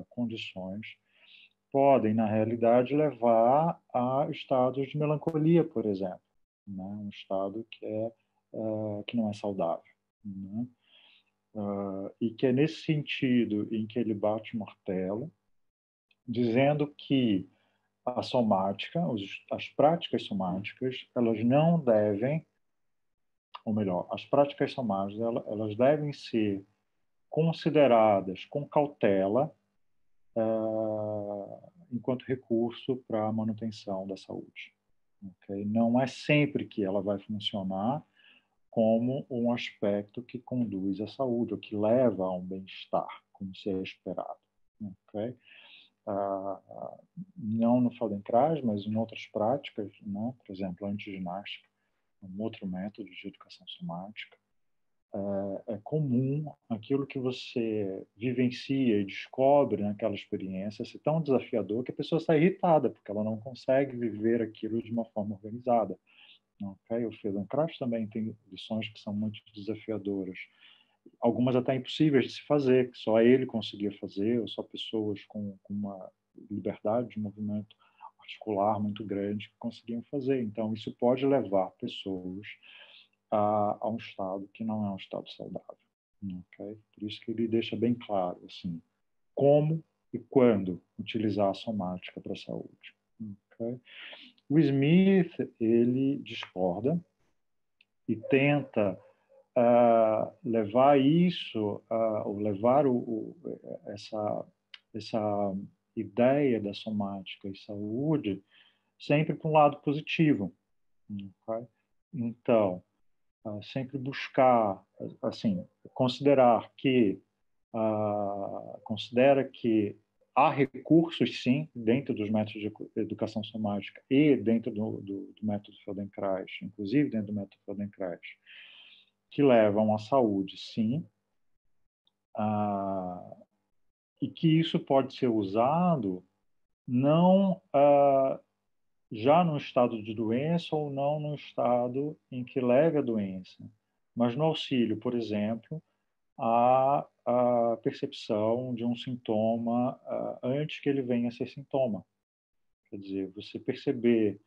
condições podem, na realidade, levar a estados de melancolia, por exemplo, né? Um estado que não é saudável, né? E que é nesse sentido em que ele bate o martelo, dizendo que a somática, as práticas somáticas, elas não devem, ou melhor, as práticas somáticas, elas devem ser consideradas com cautela enquanto recurso para a manutenção da saúde. Okay? Não é sempre que ela vai funcionar como um aspecto que conduz à saúde, ou que leva a um bem-estar, como se é esperado. Okay? Não no Feldenkrais, mas em outras práticas, né? Por exemplo, a antiginástica, um outro método de educação somática. É comum aquilo que você vivencia e descobre naquela experiência ser tão desafiador que a pessoa sai irritada, porque ela não consegue viver aquilo de uma forma organizada. Okay? O Feldenkrais também tem lições que são muito desafiadoras, algumas até impossíveis de se fazer, que só ele conseguia fazer, ou só pessoas com uma liberdade de movimento articular muito grande que conseguiam fazer. Então, isso pode levar pessoas a um estado que não é um estado saudável. Okay? Por isso que ele deixa bem claro assim, como e quando utilizar a somática para a saúde. Okay? O Smith, ele discorda e tenta levar isso, ou levar essa ideia da somática e saúde sempre para um lado positivo. Okay? Então, sempre buscar, assim, considera que há recursos, sim, dentro dos métodos de educação somática e dentro do método Feldenkrais, inclusive dentro do método Feldenkrais, que levam à saúde, sim, e que isso pode ser usado não já no estado de doença ou não no estado em que leve a doença, mas no auxílio, por exemplo, à percepção de um sintoma antes que ele venha a ser sintoma. Quer dizer, você perceber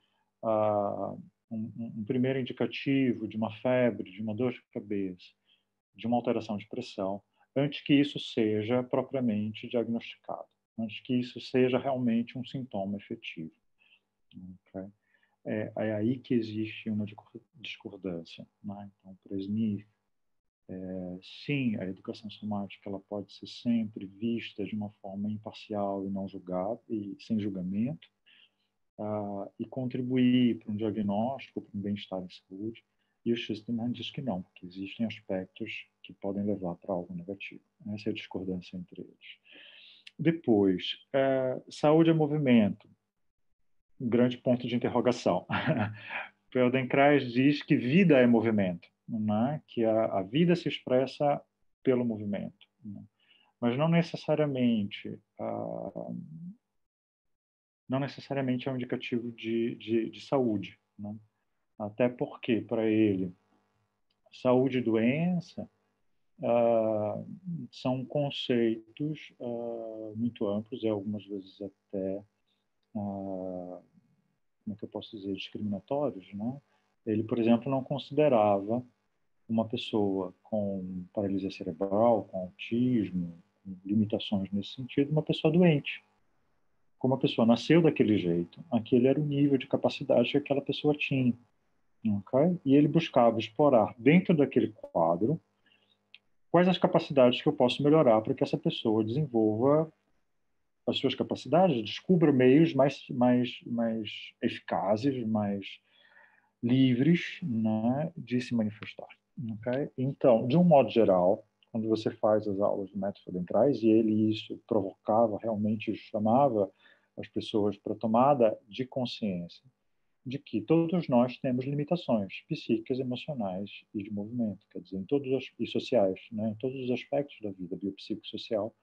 um primeiro indicativo de uma febre, de uma dor de cabeça, de uma alteração de pressão, antes que isso seja propriamente diagnosticado, antes que isso seja realmente um sintoma efetivo. Okay? É aí que existe uma discordância. Né? Então, para Smith, sim, a educação somática ela pode ser sempre vista de uma forma imparcial e não julgada, e sem julgamento, e contribuir para um diagnóstico, para um bem-estar em saúde. E o Schusterman diz que não, que existem aspectos que podem levar para algo negativo. Essa é a discordância entre eles. Depois, saúde é movimento. Um grande ponto de interrogação. Feldenkrais diz que vida é movimento, né? Que a vida se expressa pelo movimento, né? Mas não necessariamente é um indicativo de saúde, né? Até porque, para ele, saúde e doença são conceitos muito amplos e algumas vezes até, como é que eu posso dizer, discriminatórios, né? Ele, por exemplo, não considerava uma pessoa com paralisia cerebral, com autismo, com limitações nesse sentido, uma pessoa doente. como a pessoa nasceu daquele jeito, aquele era o nível de capacidade que aquela pessoa tinha. Okay? E ele buscava explorar dentro daquele quadro quais as capacidades que eu posso melhorar para que essa pessoa desenvolva as suas capacidades, descubra meios mais eficazes, mais livres, né, de se manifestar. Okay? Então, de um modo geral, quando você faz as aulas do método Feldenkrais, e ele isso provocava, realmente chamava as pessoas para tomada de consciência de que todos nós temos limitações psíquicas, emocionais e de movimento, quer dizer, e sociais, né, em todos os aspectos da vida biopsicossocial,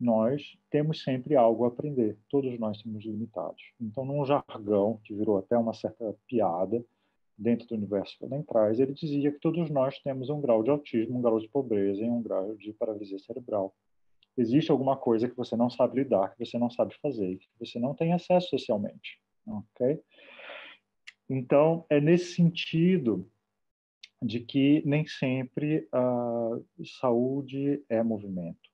nós temos sempre algo a aprender. Todos nós somos limitados. Então, num jargão que virou até uma certa piada dentro do universo Feldenkrais, ele dizia que todos nós temos um grau de autismo, um grau de pobreza e um grau de paralisia cerebral. Existe alguma coisa que você não sabe lidar, que você não sabe fazer, que você não tem acesso socialmente. Ok? Então, é nesse sentido de que nem sempre a saúde é movimento.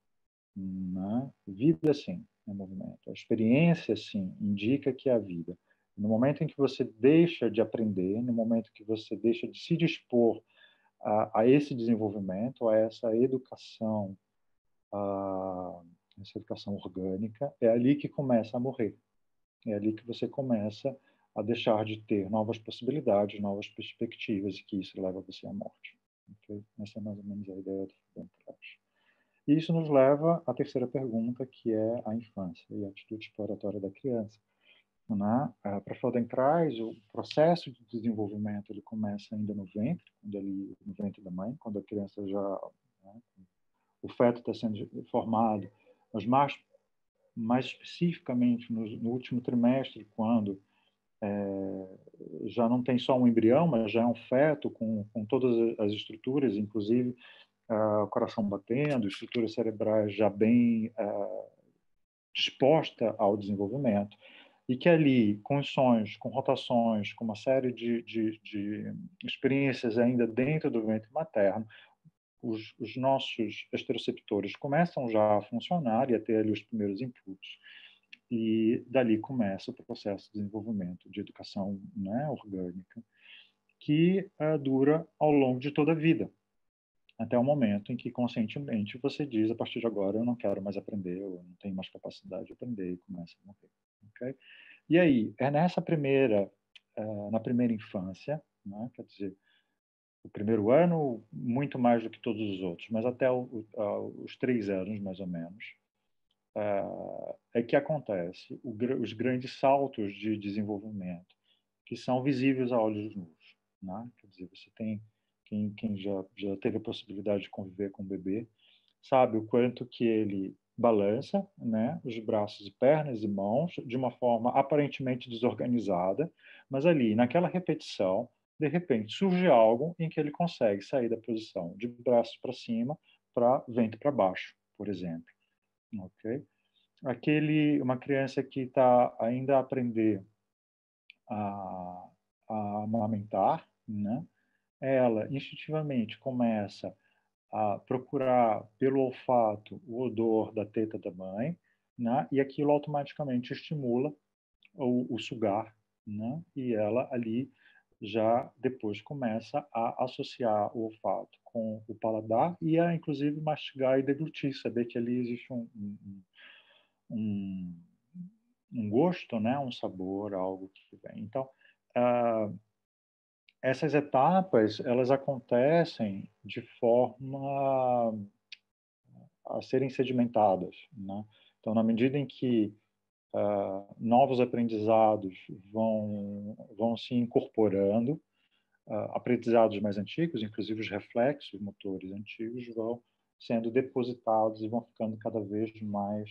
Né? Vida, sim, é movimento. A experiência, sim, indica que é a vida. No momento em que você deixa de aprender, no momento que você deixa de se dispor a esse desenvolvimento, a essa educação orgânica, é ali que começa a morrer. É ali que você começa a deixar de ter novas possibilidades, novas perspectivas, e que isso leva você à morte. Okay? Essa é mais ou menos a ideia do Feldenkrais. E isso nos leva à terceira pergunta, que é a infância e a atitude exploratória da criança. Né? Para Feldenkrais, o processo de desenvolvimento ele começa ainda no ventre, no ventre da mãe, quando a criança já, né, o feto está sendo formado, mas mais especificamente no último trimestre, quando já não tem só um embrião, mas já é um feto com todas as estruturas, inclusive o coração batendo, estruturas cerebrais já bem disposta ao desenvolvimento, e que ali, com sonhos, com rotações, com uma série de experiências ainda dentro do ventre materno, os nossos esteroceptores começam já a funcionar e a ter ali os primeiros inputs. E dali começa o processo de desenvolvimento de educação, né, orgânica, que dura ao longo de toda a vida, até o momento em que conscientemente você diz, a partir de agora eu não quero mais aprender, eu não tenho mais capacidade de aprender, e começa a morrer. Okay? E aí, é na primeira infância, né, quer dizer, o primeiro ano, muito mais do que todos os outros, mas até os 3 anos, mais ou menos, é que acontece os grandes saltos de desenvolvimento, que são visíveis a olhos nus. Né? Quer dizer, você tem, quem já teve a possibilidade de conviver com o bebê, sabe o quanto que ele balança, né, os braços e pernas e mãos de uma forma aparentemente desorganizada, mas ali, naquela repetição, de repente surge algo em que ele consegue sair da posição de braços para cima para ventre para baixo, por exemplo. Ok? Uma criança que está ainda a aprender a amamentar, né? Ela instintivamente começa a procurar pelo olfato o odor da teta da mãe, né? E aquilo automaticamente estimula o sugar, né? E ela ali já depois começa a associar o olfato com o paladar e a, inclusive, mastigar e deglutir, saber que ali existe um gosto, né? Um sabor, algo que vem. Então, essas etapas, elas acontecem de forma a serem sedimentadas, né? Então, na medida em que novos aprendizados vão se incorporando, aprendizados mais antigos, inclusive os reflexos motores antigos, vão sendo depositados e vão ficando cada vez mais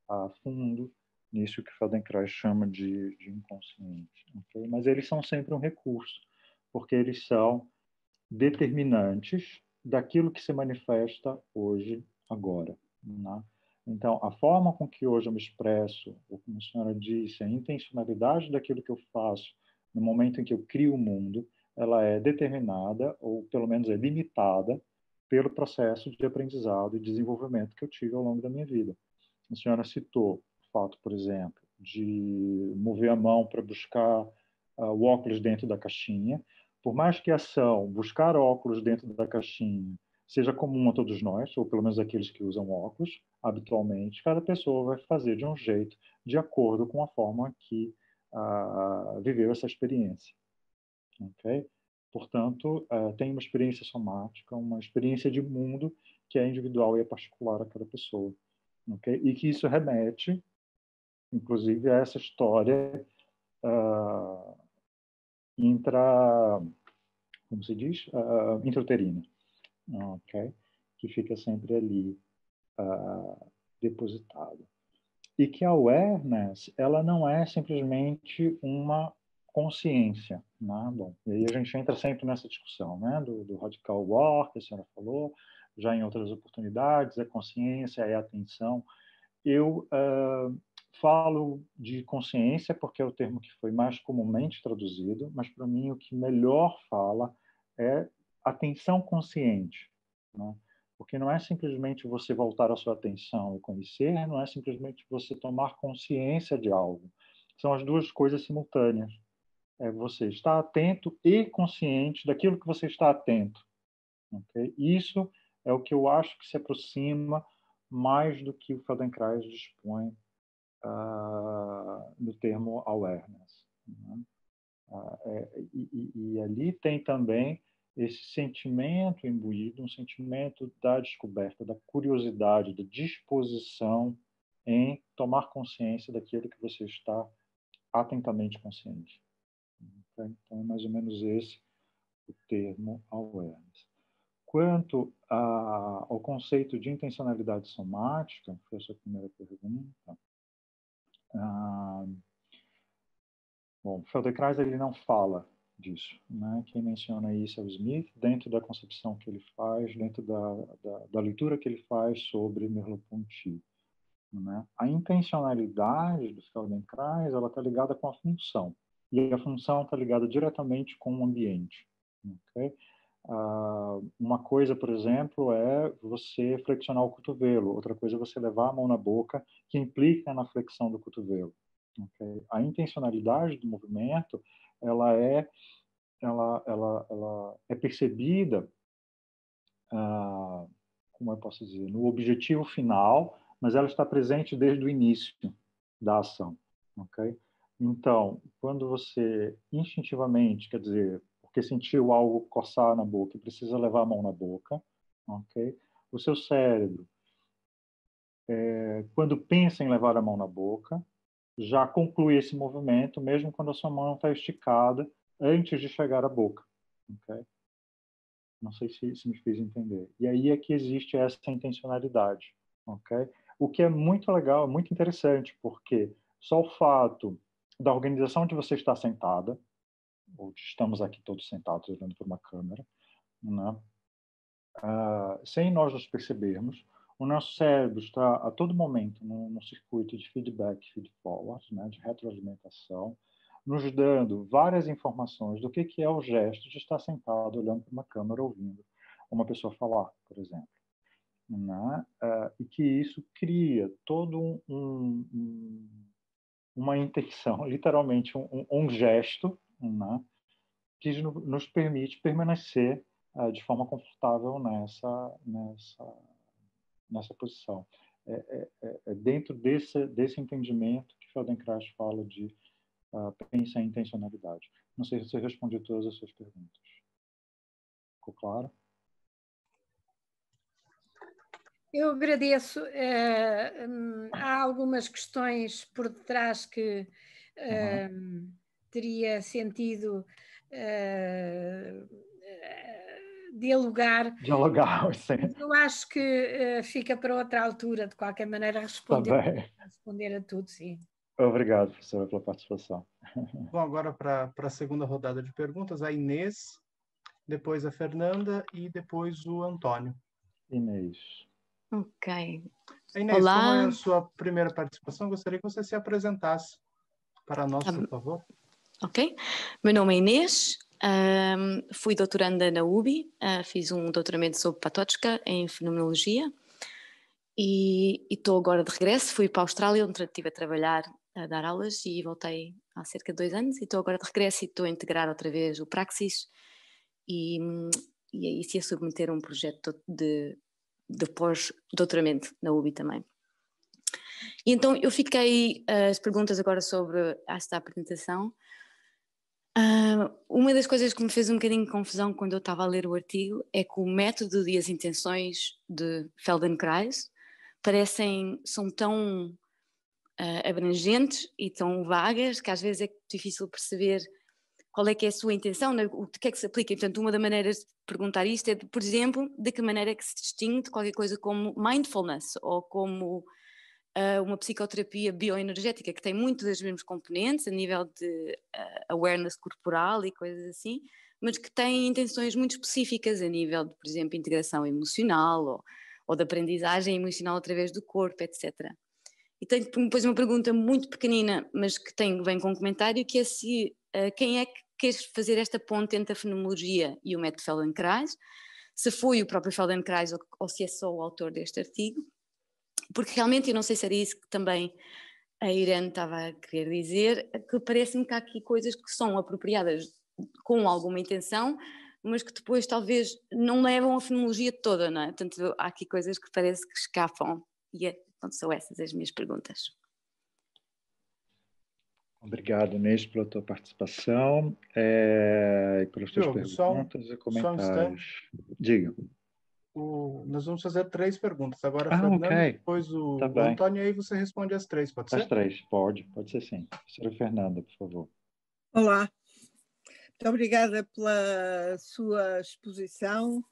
a fundo nisso que Feldenkrais chama de inconsciente. Okay? Mas eles são sempre um recurso, porque eles são determinantes daquilo que se manifesta hoje, agora. Né? Então, a forma com que hoje eu me expresso, ou como a senhora disse, a intencionalidade daquilo que eu faço no momento em que eu crio o mundo, ela é determinada, ou pelo menos é limitada, pelo processo de aprendizado e desenvolvimento que eu tive ao longo da minha vida. A senhora citou o fato, por exemplo, de mover a mão para buscar o óculos dentro da caixinha. Por mais que a ação, buscar óculos dentro da caixinha, seja comum a todos nós, ou pelo menos aqueles que usam óculos, habitualmente, cada pessoa vai fazer de um jeito, de acordo com a forma que viveu essa experiência. Okay? Portanto, tem uma experiência somática, uma experiência de mundo que é individual e é particular a cada pessoa. Okay? E que isso remete, inclusive, a essa história como se diz? Intrauterina. Okay? Que fica sempre ali depositada. E que a awareness, ela não é simplesmente uma consciência, né? Bom, e aí a gente entra sempre nessa discussão, né? Do radical work, que a senhora falou, já em outras oportunidades, é consciência, é atenção. Eu falo de consciência porque é o termo que foi mais comumente traduzido, mas para mim o que melhor fala é atenção consciente, né? Porque não é simplesmente você voltar a sua atenção e conhecer, não é simplesmente você tomar consciência de algo. São as duas coisas simultâneas. É você estar atento e consciente daquilo que você está atento. Okay? Isso é o que eu acho que se aproxima mais do que o Feldenkrais dispõe no termo awareness. Né? E ali tem também esse sentimento imbuído, um sentimento da descoberta, da curiosidade, da disposição em tomar consciência daquilo que você está atentamente consciente. Então, é mais ou menos esse o termo awareness. Quanto ao conceito de intencionalidade somática, que foi a sua primeira pergunta, bom, Feldenkrais ele não fala disso, né? Quem menciona isso é o Smith, dentro da concepção que ele faz, dentro da leitura que ele faz sobre Merleau-Ponty. Né? A intencionalidade do Feldenkrais ela está ligada com a função, e a função está ligada diretamente com o ambiente. Okay? Uma coisa, por exemplo, é você flexionar o cotovelo, outra coisa é você levar a mão na boca, que implica na flexão do cotovelo. Okay? A intencionalidade do movimento ela é percebida, como eu posso dizer, no objetivo final, mas ela está presente desde o início da ação. Okay? Então, quando você instintivamente, quer dizer, porque sentiu algo coçar na boca e precisa levar a mão na boca, okay? O seu cérebro, quando pensa em levar a mão na boca, já conclui esse movimento, mesmo quando a sua mão está esticada, antes de chegar à boca. Okay? Não sei se me fiz entender. E aí é que existe essa intencionalidade. Okay? O que é muito legal, muito interessante, porque só o fato da organização de você estar sentada, ou estamos aqui todos sentados olhando para uma câmera, né? Sem nós nos percebermos, o nosso cérebro está a todo momento num circuito de feedback, feed-forward, né? De retroalimentação, nos dando várias informações do que é o gesto de estar sentado olhando para uma câmera ouvindo uma pessoa falar, por exemplo. Né? E que isso cria todo uma intenção, literalmente um gesto, né? Que nos permite permanecer de forma confortável nessa posição. É dentro desse entendimento que Feldenkrais fala de pensar em intencionalidade. Não sei se eu respondi todas as suas perguntas. Ficou claro? Eu agradeço. Há algumas questões por detrás que teria sentido dialogar. Sim. Eu acho que fica para outra altura, de qualquer maneira, responder a tudo, sim. Obrigado, professora, pela participação. Bom, agora para a segunda rodada de perguntas, a Inês, depois a Fernanda e depois o Antônio. Inês. Ok. Inês, Olá. como é a sua primeira participação, gostaria que você se apresentasse para nós, por favor. Ok. Meu nome é Inês, fui doutoranda na UBI, fiz um doutoramento sobre Patočka em fenomenologia e estou agora de regresso. Fui para a Austrália, onde estive a trabalhar a dar aulas e voltei há cerca de 2 anos e estou agora de regresso e estou a integrar outra vez o Praxis e aí se a submeter a um projeto de pós-doutoramento na UBI também. E então eu fiquei, as perguntas agora sobre esta apresentação. Uma das coisas que me fez um bocadinho de confusão quando eu estava a ler o artigo é que o método e as intenções de Feldenkrais são tão abrangentes e tão vagas que às vezes é difícil perceber qual é que é a sua intenção, o que é que se aplica. E, portanto, uma das maneiras de perguntar isto é, por exemplo, de que maneira é que se distingue de qualquer coisa como mindfulness ou como uma psicoterapia bioenergética que tem muitos dos mesmos componentes a nível de awareness corporal e coisas assim, mas que tem intenções muito específicas a nível de, por exemplo, integração emocional ou de aprendizagem emocional através do corpo, etc. E tenho depois uma pergunta muito pequenina, mas que vem com um comentário, que é se quem é que quis fazer esta ponte entre a fenomenologia e o método Feldenkrais, se foi o próprio Feldenkrais ou se é só o autor deste artigo, porque realmente eu não sei se era isso que também a Irene estava a querer dizer, que parece-me que há aqui coisas que são apropriadas com alguma intenção, mas que depois talvez não levam a fenomenologia toda, não é? Portanto, há aqui coisas que parece que escapam e portanto, são essas as minhas perguntas. Obrigado, Inês, pela tua participação e pelas tuas perguntas e comentários. Diga. Nós vamos fazer 3 perguntas. Agora, Fernando, okay. depois o Tá Antônio, aí você responde as 3, pode ser? As 3, pode ser sim. Professora Fernanda, por favor. Olá, muito obrigada pela sua exposição.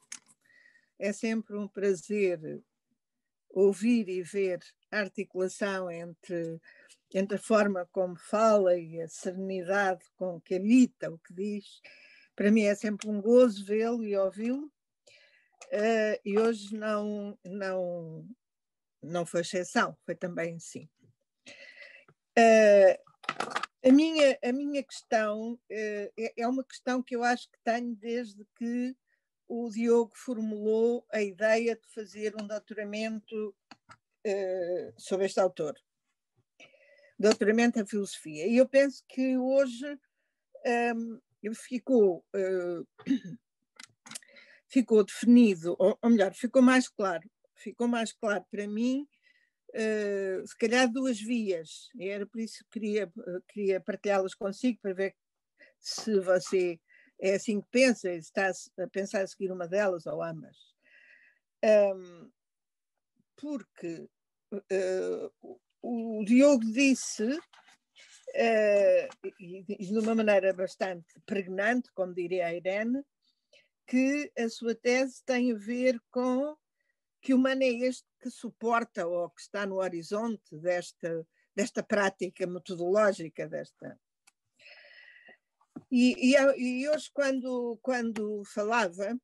É sempre um prazer ouvir e ver a articulação entre a forma como fala e a serenidade com que habita o que diz. Para mim é sempre um gozo vê-lo e ouvi-lo. E hoje não foi exceção, foi também assim. A minha questão é uma questão que eu acho que tenho desde que o Diogo formulou a ideia de fazer um doutoramento sobre este autor. Doutoramento em filosofia. E eu penso que hoje ficou definido, ou melhor, ficou mais claro para mim, se calhar 2 vias, e era por isso que queria partilhá-las consigo, para ver se você é assim que pensa, e está a pensar em seguir uma delas ou ambas. Porque o Diogo disse, e de uma maneira bastante pregnante, como diria a Irene, que a sua tese tem a ver com que humano é este que suporta ou que está no horizonte desta prática metodológica, E hoje, quando falava,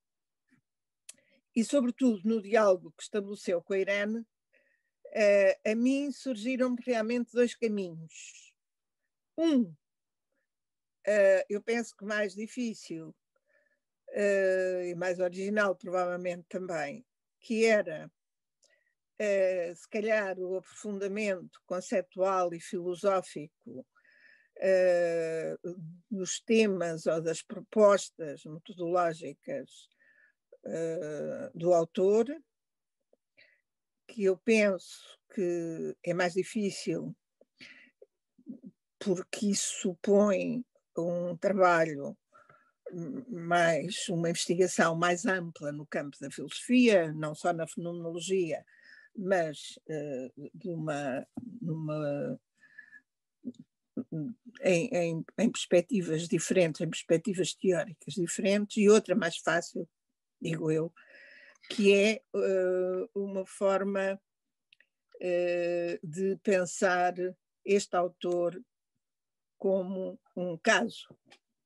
e sobretudo no diálogo que estabeleceu com a Irene, a mim surgiram realmente 2 caminhos. Eu penso que mais difícil e mais original, provavelmente também, que era, se calhar, o aprofundamento conceptual e filosófico dos temas ou das propostas metodológicas do autor, que eu penso que é mais difícil porque isso supõe um trabalho uma investigação mais ampla no campo da filosofia, não só na fenomenologia, mas em perspectivas diferentes, em perspectivas teóricas diferentes, e outra mais fácil, digo eu, que é uma forma de pensar este autor como um caso,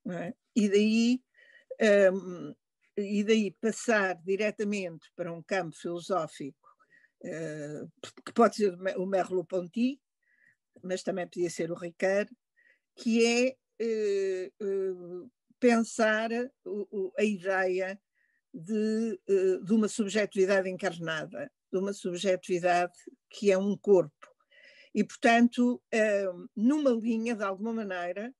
não é? E daí passar diretamente para um campo filosófico que pode ser o Merleau-Ponty, mas também podia ser o Ricard, que é pensar a ideia de uma subjetividade encarnada, de uma subjetividade que é um corpo. E, portanto, numa linha, de alguma maneira,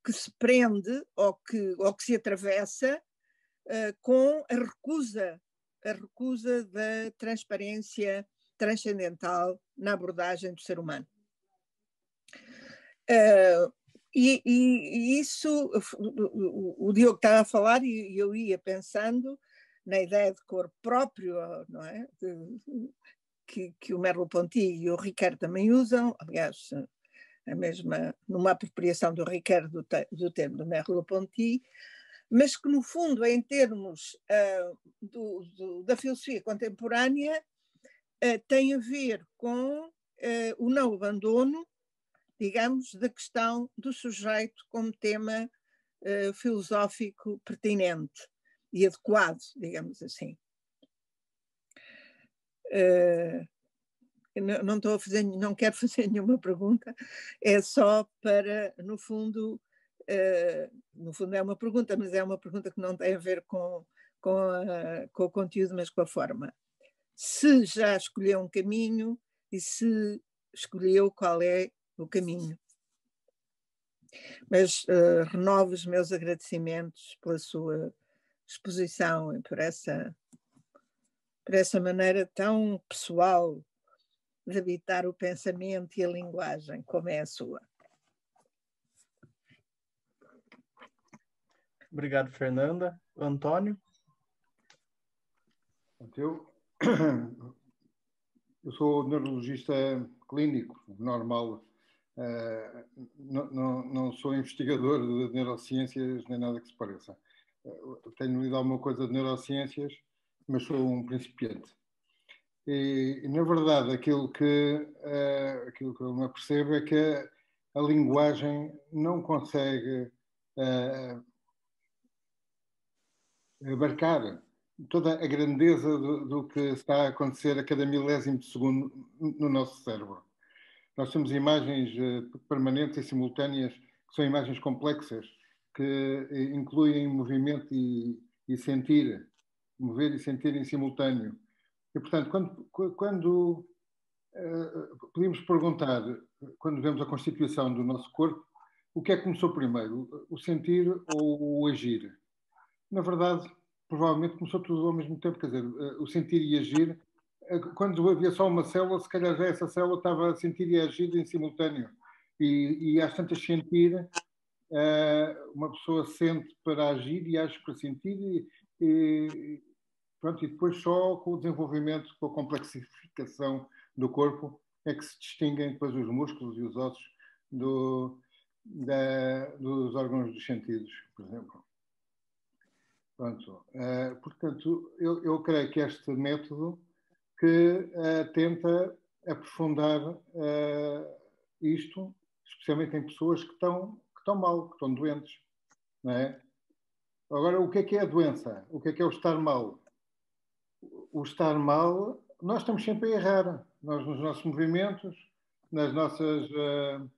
que se prende ou que se atravessa com a recusa da transparência transcendental na abordagem do ser humano. E isso, o Diogo estava a falar e eu ia pensando na ideia de corpo próprio, não é? Que o Merleau-Ponty e o Ricoeur também usam, aliás, a mesma, numa apropriação do Ricoeur do termo do Merleau-Ponty, mas que, no fundo, em termos da filosofia contemporânea, tem a ver com o não abandono, digamos, da questão do sujeito como tema filosófico pertinente e adequado, digamos assim. Não quero fazer nenhuma pergunta, é só para, no fundo é uma pergunta, mas é uma pergunta que não tem a ver com o conteúdo, mas com a forma. Se já escolheu um caminho e se escolheu, qual é o caminho. Mas renovo os meus agradecimentos pela sua exposição e por essa maneira tão pessoal de habitar o pensamento e a linguagem, como é a sua. Obrigado, Fernanda. Antônio? Eu sou neurologista clínico, normal. Não sou investigador de neurociências nem nada que se pareça. Tenho lido alguma coisa de neurociências, mas sou um principiante. E na verdade, aquilo que eu me apercebo é que a linguagem não consegue abarcar toda a grandeza do que está a acontecer a cada milésimo de segundo no nosso cérebro. Nós temos imagens permanentes e simultâneas, que são imagens complexas, que incluem movimento e sentir, mover e sentir em simultâneo. E, portanto, quando podíamos perguntar, quando vemos a constituição do nosso corpo, o que é que começou primeiro, o sentir ou o agir? Na verdade, provavelmente começou tudo ao mesmo tempo, quer dizer, o sentir e agir. Quando havia só uma célula, se calhar já essa célula estava a sentir e a agir em simultâneo. E às tantas sentir, uma pessoa sente para agir e age para sentir. Pronto, e depois só com o desenvolvimento, com a complexificação do corpo, é que se distinguem depois os músculos e os ossos dos órgãos dos sentidos, por exemplo. Pronto. Portanto, eu creio que este método que tenta aprofundar isto, especialmente em pessoas que estão mal, que estão doentes. Não é? Agora, o que é a doença? O que é o estar mal? O estar mal, nós estamos sempre a errar. Nós, nos nossos movimentos, nas nossas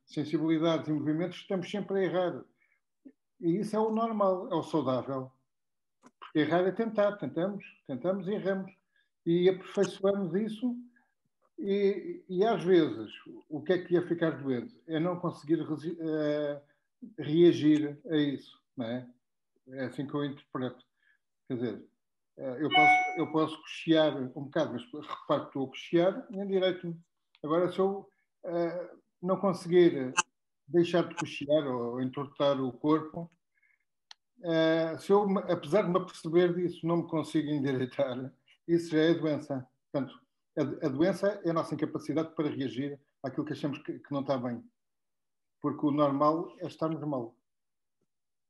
sensibilidades e movimentos, estamos sempre a errar. E isso é o normal, é o saudável. Porque errar é tentar. Tentamos e erramos. E aperfeiçoamos isso. E às vezes, o que é que ia ficar doente? É não conseguir reagir a isso. Não é? É assim que eu interpreto. Quer dizer, eu posso cochear um bocado, mas reparo que estou a cochear e endireito-me. Agora, se eu não conseguir deixar de cochear ou entortar o corpo, se eu, apesar de me aperceber disso, não me consigo endireitar, isso já é doença. Portanto, a doença é a nossa incapacidade para reagir àquilo que achamos que não está bem. Porque o normal é estarmos mal.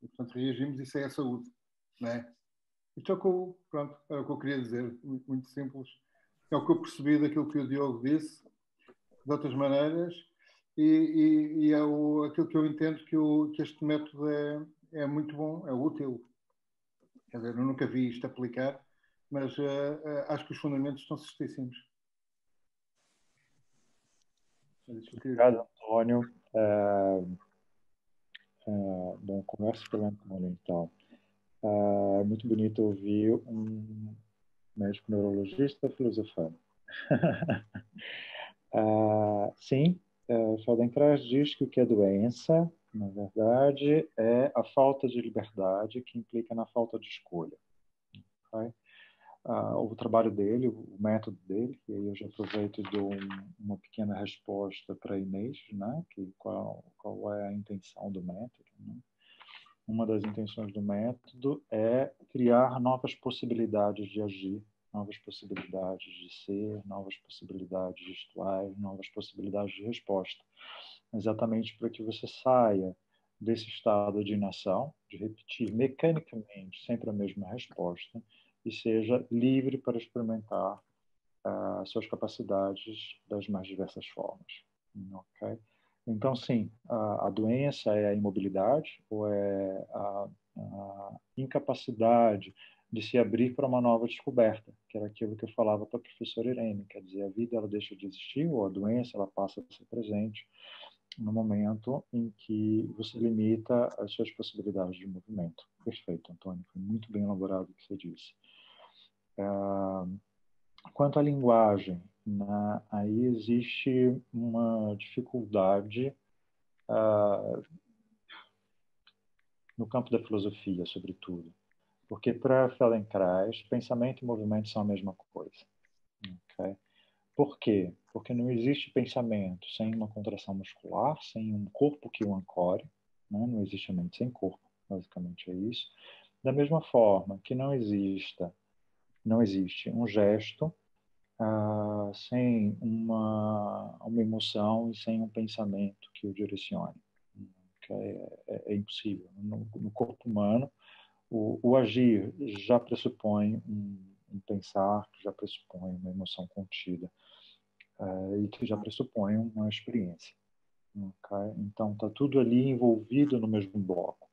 E, portanto, reagimos e isso é a saúde. Não é? Isto é o que eu queria dizer, muito simples. É o que eu percebi daquilo que o Diogo disse, de outras maneiras, e é aquilo que eu entendo que este método é muito bom, é útil. Quer dizer, eu nunca vi isto aplicar, mas acho que os fundamentos estão certíssimos. Obrigado, Antônio. Bom, começo pelo Antônio, então. É muito bonito ouvir um médico neurologista filosofando. Sim, Feldenkrais diz que o que é doença, na verdade, é a falta de liberdade que implica na falta de escolha. Okay? O trabalho dele, o método dele, e aí eu já aproveito e dou uma pequena resposta para a Inês, né? Qual é a intenção do método, né? Uma das intenções do método é criar novas possibilidades de agir, novas possibilidades de ser, novas possibilidades gestuais, novas possibilidades de resposta. Exatamente para que você saia desse estado de inação, de repetir mecanicamente sempre a mesma resposta, e seja livre para experimentar suas capacidades das mais diversas formas. Ok? Então, sim, a doença é a imobilidade ou é a incapacidade de se abrir para uma nova descoberta, que era aquilo que eu falava para a professora Irene. Quer dizer, a vida ela deixa de existir ou a doença ela passa a ser presente no momento em que você limita as suas possibilidades de movimento. Perfeito, Antônio. Foi muito bem elaborado o que você disse. Quanto à linguagem, né, aí existe uma dificuldade no campo da filosofia, sobretudo. Porque para Feldenkrais, pensamento e movimento são a mesma coisa. Okay? Por quê? Porque não existe pensamento sem uma contração muscular, sem um corpo que o ancore, né? Não existe mente sem corpo, basicamente é isso. Da mesma forma que não existe um gesto sem uma emoção e sem um pensamento que o direcione. Okay? É impossível. No corpo humano, o agir já pressupõe um pensar, que já pressupõe uma emoção contida e que já pressupõe uma experiência. Okay? Então, está tudo ali envolvido no mesmo bloco.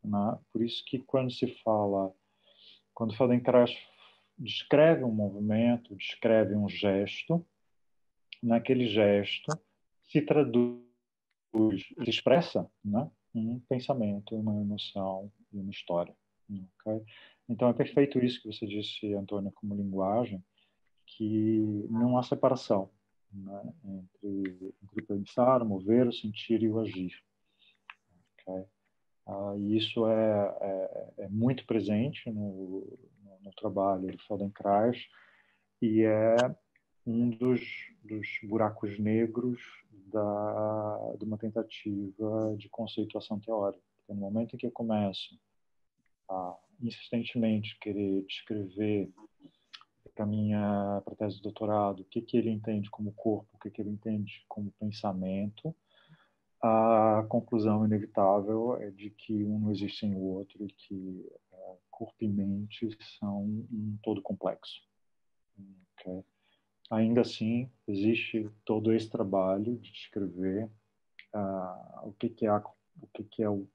Né? Por isso que quando Feldenkrais descreve um movimento, descreve um gesto, naquele gesto se traduz, se expressa, né, um pensamento, uma emoção e uma história. Okay? Então é perfeito isso que você disse, Antônia, como linguagem, que não há separação, né, entre o pensar, o mover, o sentir e o agir. Okay? E isso é muito presente no trabalho do Feldenkrais e é um dos buracos negros de uma tentativa de conceituação teórica. Porque no momento em que eu começo a insistentemente querer descrever para minha tese de doutorado o que ele entende como corpo, o que ele entende como pensamento, a conclusão inevitável é de que um não existe sem o outro e que corpo e mente são um todo complexo. Okay? Ainda assim, existe todo esse trabalho de descrever o que é o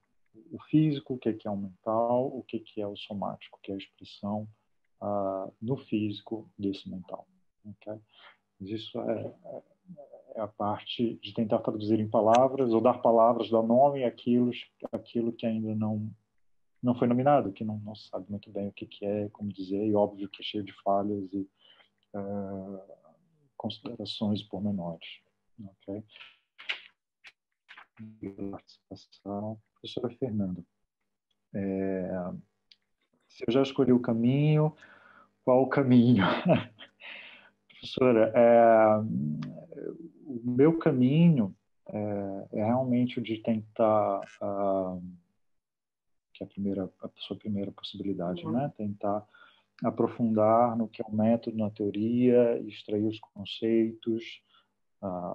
físico, o que é o mental, o que é o somático, que é a expressão no físico desse mental. Okay? Mas isso é a parte de tentar traduzir em palavras ou dar palavras, dar nome àquilo que ainda não foi nominado, que não se sabe muito bem o que é, como dizer, e óbvio que é cheio de falhas e considerações pormenores. Ok? Participação. Professora Fernanda, se eu já escolhi o caminho, qual o caminho? Professora, o meu caminho é realmente o de tentar, que é a sua primeira possibilidade, né? Tentar aprofundar no que é o método, na teoria, extrair os conceitos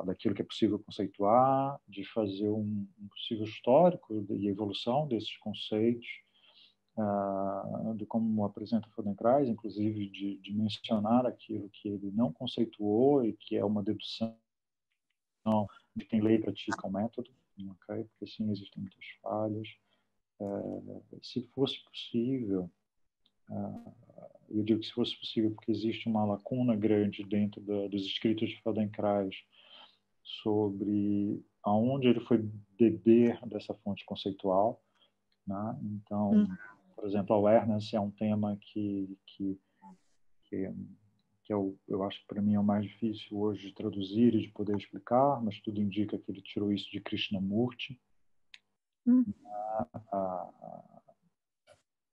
daquilo que é possível conceituar, de fazer um possível histórico e evolução desses conceitos, de como apresenta Feldenkrais, inclusive de mencionar aquilo que ele não conceituou e que é uma dedução de quem lê e pratica o método, okay? Porque sim, existem muitas falhas. Se fosse possível, eu digo que se fosse possível porque existe uma lacuna grande dentro dos escritos de Feldenkrais sobre aonde ele foi beber dessa fonte conceitual, né? Então, por exemplo, a awareness é um tema que eu acho que para mim é o mais difícil hoje de traduzir e de poder explicar, mas tudo indica que ele tirou isso de Krishnamurti.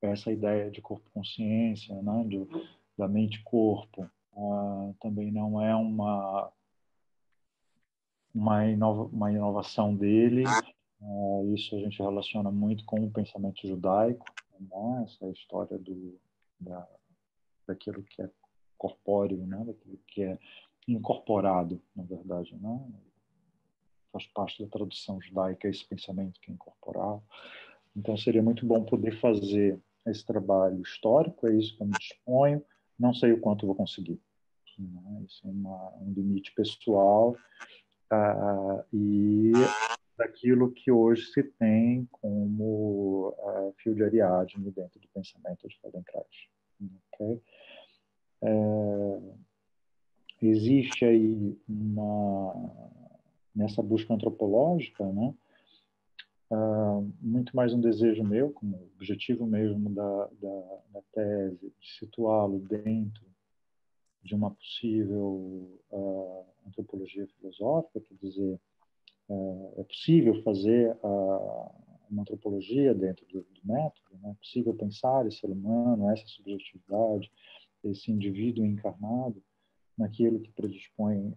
Essa ideia de corpo-consciência, né, da mente-corpo, também não é uma inovação dele. Isso a gente relaciona muito com o pensamento judaico, né, essa história daquilo que é corpóreo, né, daquilo que é incorporado, na verdade, né? Faz parte da tradução judaica esse pensamento que é incorporado. Então seria muito bom poder fazer esse trabalho histórico, é isso que eu me disponho. Não sei o quanto vou conseguir, né? Isso é um limite pessoal, e daquilo que hoje se tem como fio de Ariadne dentro do pensamento de Feldenkrais. Okay? Existe aí nessa busca antropológica, né, muito mais um desejo meu, como objetivo mesmo da tese, de situá-lo dentro de uma possível antropologia filosófica, quer dizer, é possível fazer uma antropologia dentro do método, né? É possível pensar esse ser humano, essa subjetividade, esse indivíduo encarnado, naquilo que predispõe,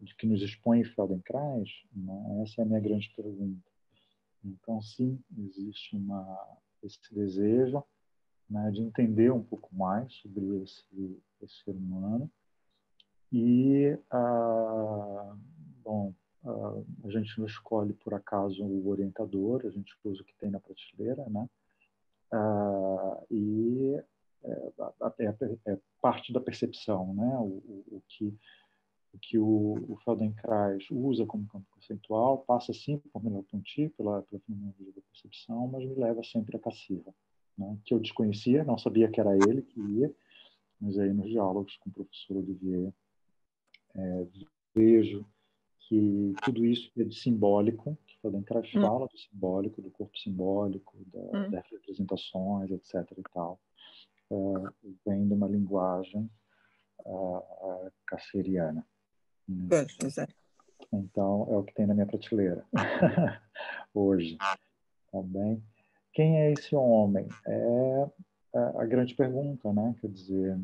de que nos expõe Feldenkrais, né? Essa é a minha grande pergunta. Então, sim, existe esse desejo, né, de entender um pouco mais sobre esse ser humano. E, bom, a gente não escolhe por acaso o orientador, a gente usa o que tem na prateleira, né? E é parte da percepção, né? O que o Feldenkrais usa como campo conceitual passa sim por Merleau-Ponty, pela fenomenologia da percepção, mas me leva sempre à passiva, né? Que eu desconhecia, não sabia que era ele que ia, mas aí nos diálogos com o professor Olivier vejo que tudo isso é de simbólico, que Feldenkrais fala do simbólico, do corpo simbólico, das representações, etc. e tal, vem de uma linguagem carceriana. Então, é o que tem na minha prateleira hoje. Também. Quem é esse homem? É a grande pergunta, né? Quer dizer,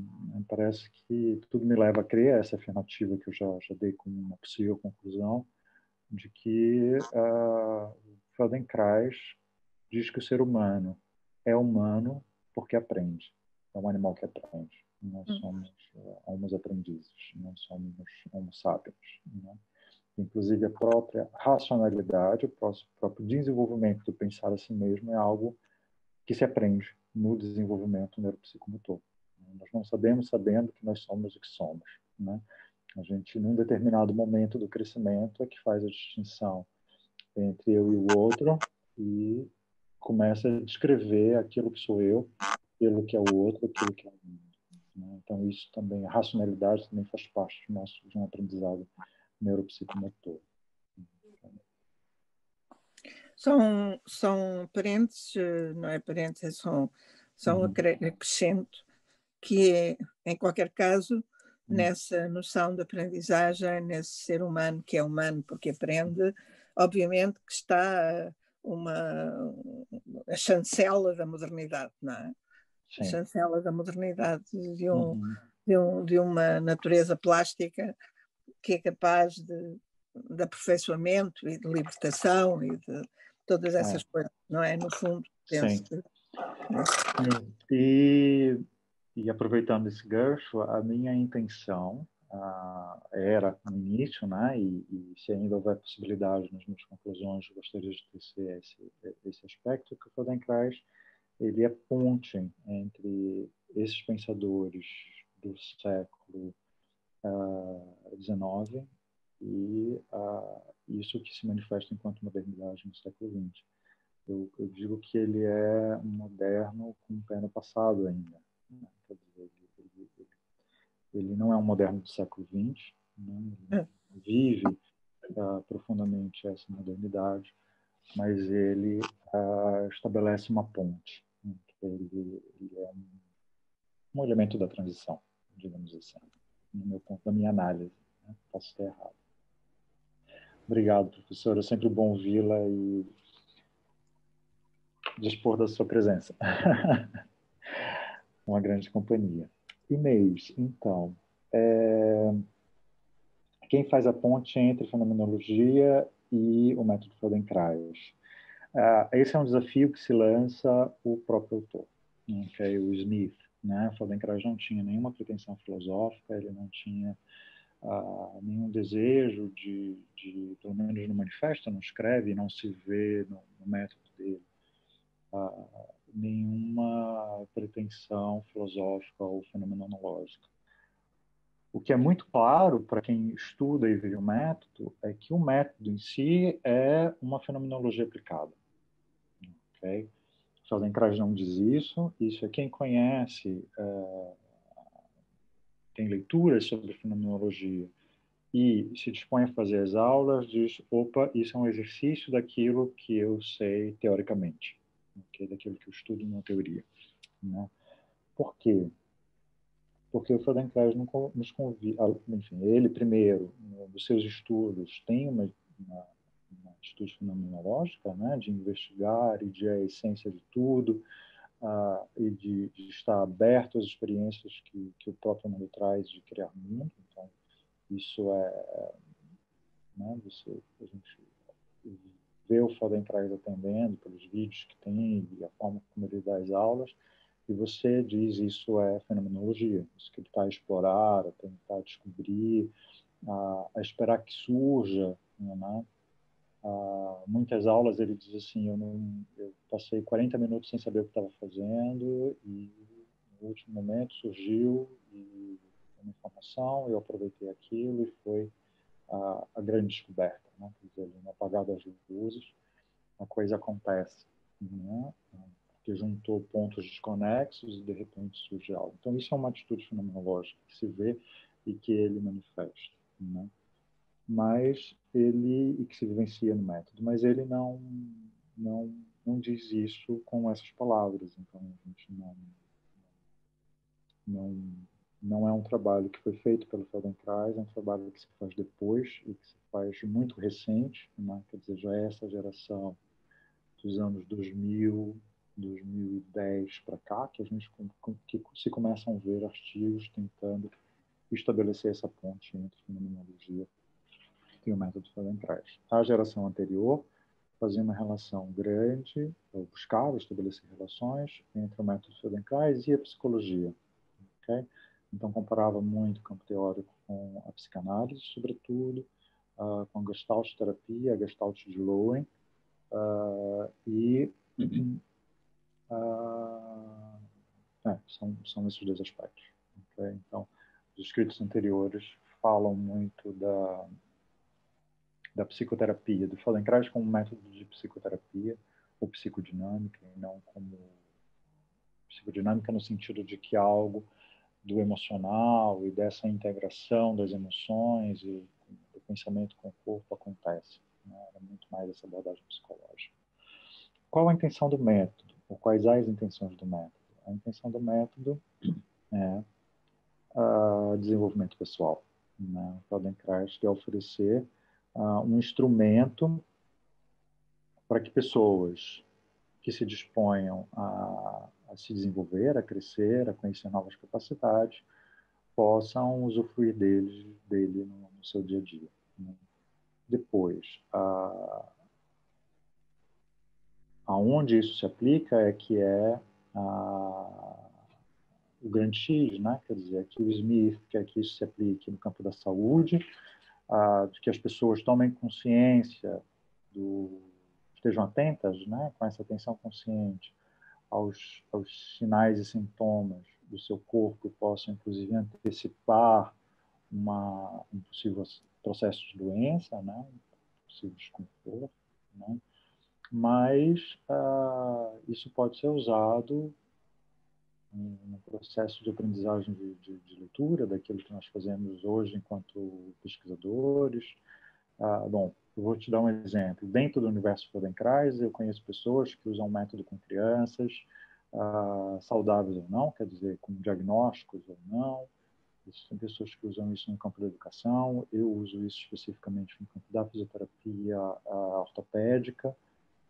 parece que tudo me leva a crer, essa afirmativa que eu já dei como uma possível conclusão, de que Feldenkrais diz que o ser humano é humano porque aprende. É um animal que aprende. Nós somos homos aprendizes, não somos homo sapiens, né? Inclusive, a própria racionalidade, o próprio desenvolvimento do pensar a si mesmo é algo que se aprende no desenvolvimento neuropsicomotor. Nós não sabendo que nós somos o que somos, né? A gente, num determinado momento do crescimento, é que faz a distinção entre eu e o outro e começa a descrever aquilo que sou eu, aquilo que é o outro, aquilo que é o mundo, né? Então, isso também, a racionalidade também faz parte de um aprendizado neuropsicomotor. São parentes, não é parentes, são acrescento, que é, em qualquer caso, nessa noção de aprendizagem, nesse ser humano que é humano porque aprende, obviamente que está a chancela da modernidade, não é? Sim. A chancela da modernidade de uma natureza plástica que é capaz de aperfeiçoamento e de libertação e de todas essas coisas, não é? No fundo, penso que... E aproveitando esse gancho, a minha intenção era, no início, né, e se ainda houver possibilidade nas minhas conclusões, eu gostaria de tecer esse aspecto, que o Feldenkrais ele é ponte entre esses pensadores do século XIX e isso que se manifesta enquanto modernidade no século XX. Eu digo que ele é um moderno com um pé no passado ainda, né? Quer dizer, ele não é um moderno do século XX, né? Ele vive profundamente essa modernidade, mas ele estabelece uma ponte, né? Ele é um elemento da transição, digamos assim. no meu ponto, da minha análise. Né? Posso estar errado. Obrigado, professora. É sempre bom ouvi-la e dispor da sua presença. Uma grande companhia. Inês, então, quem faz a ponte entre fenomenologia e o método Feldenkrais? Esse é um desafio que se lança o próprio autor, okay? O Smith. Né? Feldenkrais não tinha nenhuma pretensão filosófica, ele não tinha nenhum desejo pelo menos no manifesto, não escreve, não se vê no método dele, nenhuma pretensão filosófica ou fenomenológica. O que é muito claro para quem estuda e vê o método é que o método em si é uma fenomenologia aplicada. Okay? Feldenkrais não diz isso. Isso é quem conhece, tem leituras sobre fenomenologia e se dispõe a fazer as aulas, diz, opa, isso é um exercício daquilo que eu sei teoricamente, okay? Daquilo que eu estudo na teoria. Né? Por quê? Porque o Feldenkrais nos convida, enfim, ele primeiro, nos seus estudos, tem uma atitude fenomenológica, né, de investigar e de a essência de tudo, e de estar aberto às experiências que o próprio mundo traz de criar mundo. Então, isso né, a gente vê o Feldenkrais atendendo pelos vídeos que tem e a forma como ele dá as aulas, e você diz isso é fenomenologia, isso que ele está a explorar, a tentar descobrir, a esperar que surja, né? Muitas aulas ele diz assim, eu passei 40 minutos sem saber o que estava fazendo e no último momento surgiu e uma informação, eu aproveitei aquilo e foi a grande descoberta, né? Quer dizer, no apagar das luzes, a coisa acontece, né? Que juntou pontos desconexos e de repente surge algo. Então isso é uma atitude fenomenológica que se vê e que ele manifesta, né? Mas e que se vivencia no método, mas ele não diz isso com essas palavras. Então a gente não é um trabalho que foi feito pelo Feldenkrais, é um trabalho que se faz depois e que se faz muito recente, né? Quer dizer, já é essa geração dos anos 2000, 2010 para cá, que a gente que se começam a ver artigos tentando estabelecer essa ponte entre fenomenologia e o método Feldenkrais. A geração anterior fazia uma relação grande, ou buscava estabelecer relações entre o método Feldenkrais e a psicologia. Okay? Então, comparava muito o campo teórico com a psicanálise, sobretudo, com a gestalt terapia, a gestalt de Lowen, são esses dois aspectos. Okay? Então, os escritos anteriores falam muito da psicoterapia, do Feldenkrais como método de psicoterapia ou psicodinâmica, e não como psicodinâmica no sentido de que algo do emocional e dessa integração das emoções e do pensamento com o corpo acontece. Né? É muito mais essa abordagem psicológica. Qual a intenção do método? Ou quais as intenções do método? A intenção do método é desenvolvimento pessoal. Né? O Feldenkrais quer oferecer um instrumento para que pessoas que se disponham a se desenvolver, a crescer, a conhecer novas capacidades, possam usufruir dele no seu dia a dia. Né? Depois, aonde isso se aplica é que o grande X, né? Quer dizer, que o Smith quer que isso se aplique no campo da saúde, de que as pessoas tomem consciência, estejam atentas, né? Com essa atenção consciente aos sinais e sintomas do seu corpo e possam, inclusive, antecipar um possível processo de doença, né? Um possível desconforto, né? Mas isso pode ser usado no processo de aprendizagem de leitura, daquilo que nós fazemos hoje enquanto pesquisadores. Bom, eu vou te dar um exemplo. Dentro do universo Feldenkrais, eu conheço pessoas que usam o método com crianças, saudáveis ou não, quer dizer, com diagnósticos ou não, Existem pessoas que usam isso no campo da educação, eu uso isso especificamente no campo da fisioterapia ortopédica,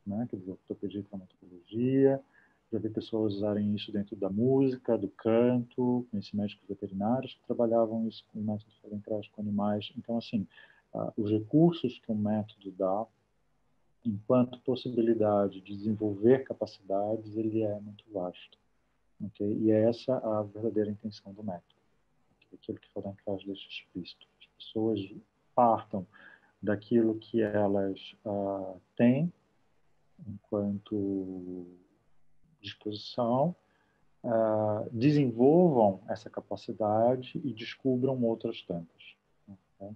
né, que é ortopedia e traumatologia. Já vi pessoas usarem isso dentro da música, do canto, conheci médicos veterinários que trabalhavam isso com o método Feldenkrais com animais. Então, assim, os recursos que o método dá, enquanto possibilidade de desenvolver capacidades, ele é muito vasto. Okay? E é essa a verdadeira intenção do método. Aquilo que Feldenkrais deixa explícito. As pessoas partam daquilo que elas têm enquanto disposição, desenvolvam essa capacidade e descubram outras tantas. Okay?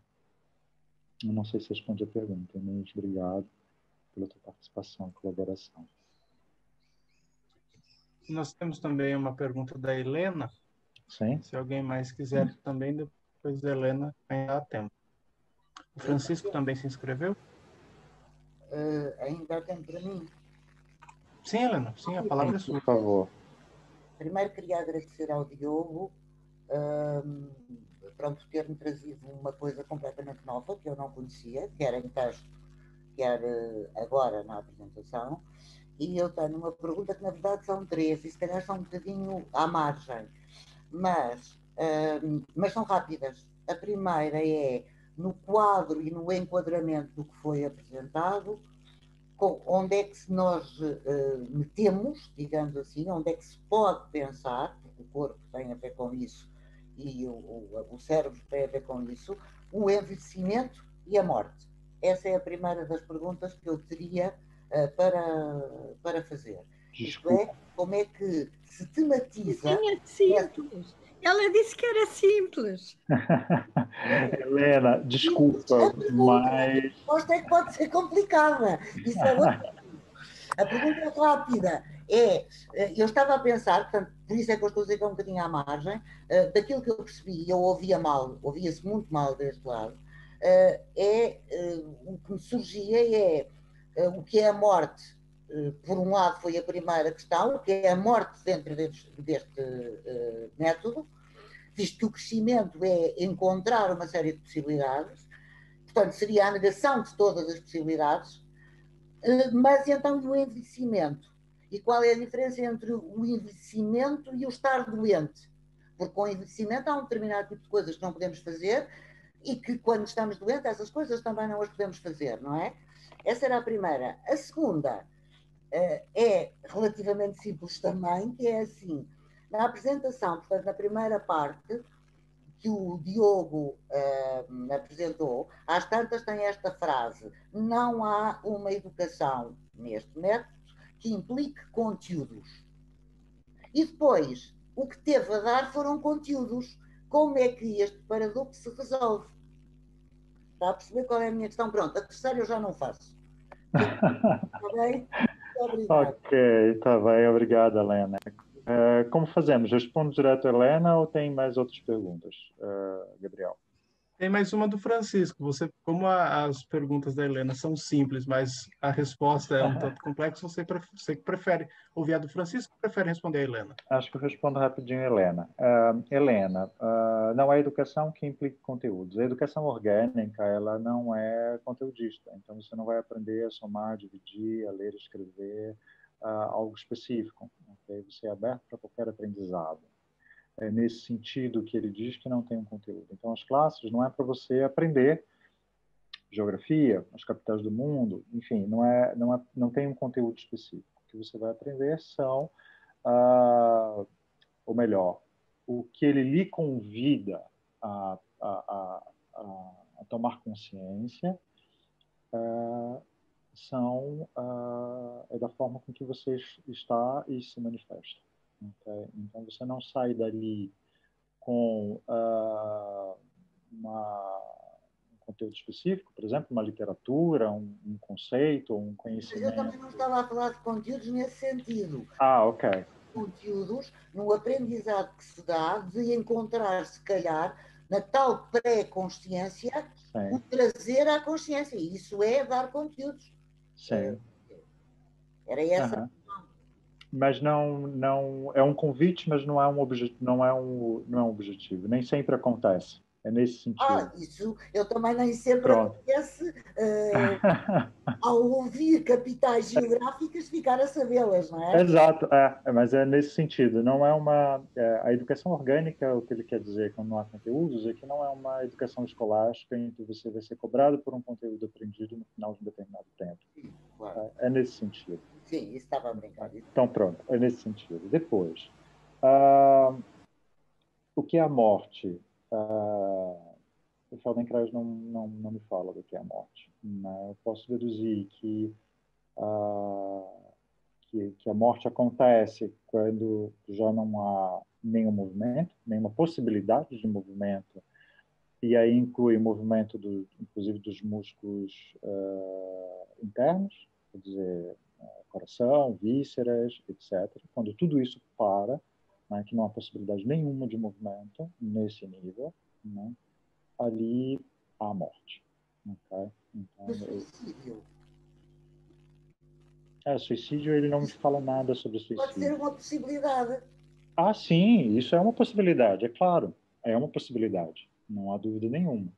Eu não sei se respondi a pergunta, mas obrigado pela tua participação e colaboração. Nós temos também uma pergunta da Helena. Sim. Se alguém mais quiser também, depois da Helena, ainda há tempo. O Francisco também se inscreveu? Ainda há tempo para mim? Sim, Helena. Sim, a palavra é sua. Por favor. Primeiro queria agradecer ao Diogo por ter-me trazido uma coisa completamente nova que eu não conhecia, quer em texto, quer agora na apresentação. E eu tenho uma pergunta que na verdade são 3 e se calhar são um bocadinho à margem, mas são rápidas. A primeira é no quadro e no enquadramento do que foi apresentado, onde é que nós metemos, digamos assim, onde é que se pode pensar, porque o corpo tem a ver com isso e o cérebro tem a ver com isso, o envelhecimento e a morte. Essa é a primeira das perguntas que eu teria para fazer. Desculpa. Isto é, como é que se tematiza... É simples. Ela disse que era simples. Helena, desculpa, mas... A resposta é que pode ser complicada. Isso é outra. A pergunta rápida é... Eu estava a pensar, portanto, por isso é que eu estou a dizer que é um bocadinho à margem, daquilo que eu percebi, eu ouvia mal, ouvia-se muito mal deste lado, o que me surgia é o que é a morte. Por um lado foi a primeira questão, o que é a morte dentro deste método, visto que o crescimento é encontrar uma série de possibilidades, portanto seria a negação de todas as possibilidades, mas então o envelhecimento. E qual é a diferença entre o envelhecimento e o estar doente? Porque com o envelhecimento há um determinado tipo de coisas que não podemos fazer e que quando estamos doentes essas coisas também não as podemos fazer, não é? Essa era a primeira. A segunda é relativamente simples também, que é assim, na apresentação, portanto, na primeira parte que o Diogo apresentou, às tantas tem esta frase: não há uma educação neste método que implique conteúdos. E depois, o que teve a dar foram conteúdos. Como é que este paradoxo se resolve? Está a perceber qual é a minha questão? Pronto, a terceira eu já não faço. Está bem? Obrigada. Ok, está bem, obrigada, Helena. Como fazemos? Respondo direto a Helena ou tem mais outras perguntas, Gabriel? Tem mais uma do Francisco. Como as perguntas da Helena são simples, mas a resposta é um tanto complexa, você que prefere ouvir a do Francisco ou prefere responder a Helena? Acho que eu respondo rapidinho, Helena. Helena, não é educação que implica conteúdos. A educação orgânica, ela não é conteudista. Então, você não vai aprender a somar, dividir, a ler, escrever, algo específico. Okay? Você é aberto para qualquer aprendizado. É nesse sentido que ele diz que não tem um conteúdo. Então, as classes não é para você aprender geografia, as capitais do mundo, enfim, não tem um conteúdo específico. O que você vai aprender são, ou melhor, o que ele lhe convida a tomar consciência é da forma com que você está e se manifesta. Okay? Então, você não sai dali com um conteúdo específico, por exemplo, uma literatura, um conceito, um conhecimento. Mas eu também não estava a falar de conteúdos nesse sentido. Ok. Conteúdos no aprendizado que se dá de encontrar, se calhar, na tal pré-consciência, o trazer à consciência. E isso é dar conteúdos. Sim. Era essa a questão. mas não é um convite, mas não é um objetivo. Nem sempre acontece. É nesse sentido. Isso eu também nem sempre Pronto. acontece ao ouvir capitais geográficas ficar a sabê-las, não é? Exato, mas é nesse sentido. Não é a educação orgânica, o que ele quer dizer quando não há conteúdos, é que não é uma educação escolástica em que você vai ser cobrado por um conteúdo aprendido no final de um determinado tempo. Sim, claro. É nesse sentido. Sim, isso estava a brincar. Então, pronto, é nesse sentido. Depois, o que é a morte? O Feldenkrais não me fala do que é a morte. Eu posso deduzir que a morte acontece quando já não há nenhum movimento, nenhuma possibilidade de movimento, e aí inclui o movimento, inclusive, dos músculos internos, quer dizer, coração, vísceras, etc. Quando tudo isso para, né, que não há possibilidade nenhuma de movimento nesse nível, né, ali há a morte. Okay? Então, O suicídio. Suicídio, ele não me fala nada sobre suicídio. Pode ser uma possibilidade. Sim, isso é uma possibilidade, é claro. É uma possibilidade, não há dúvida nenhuma.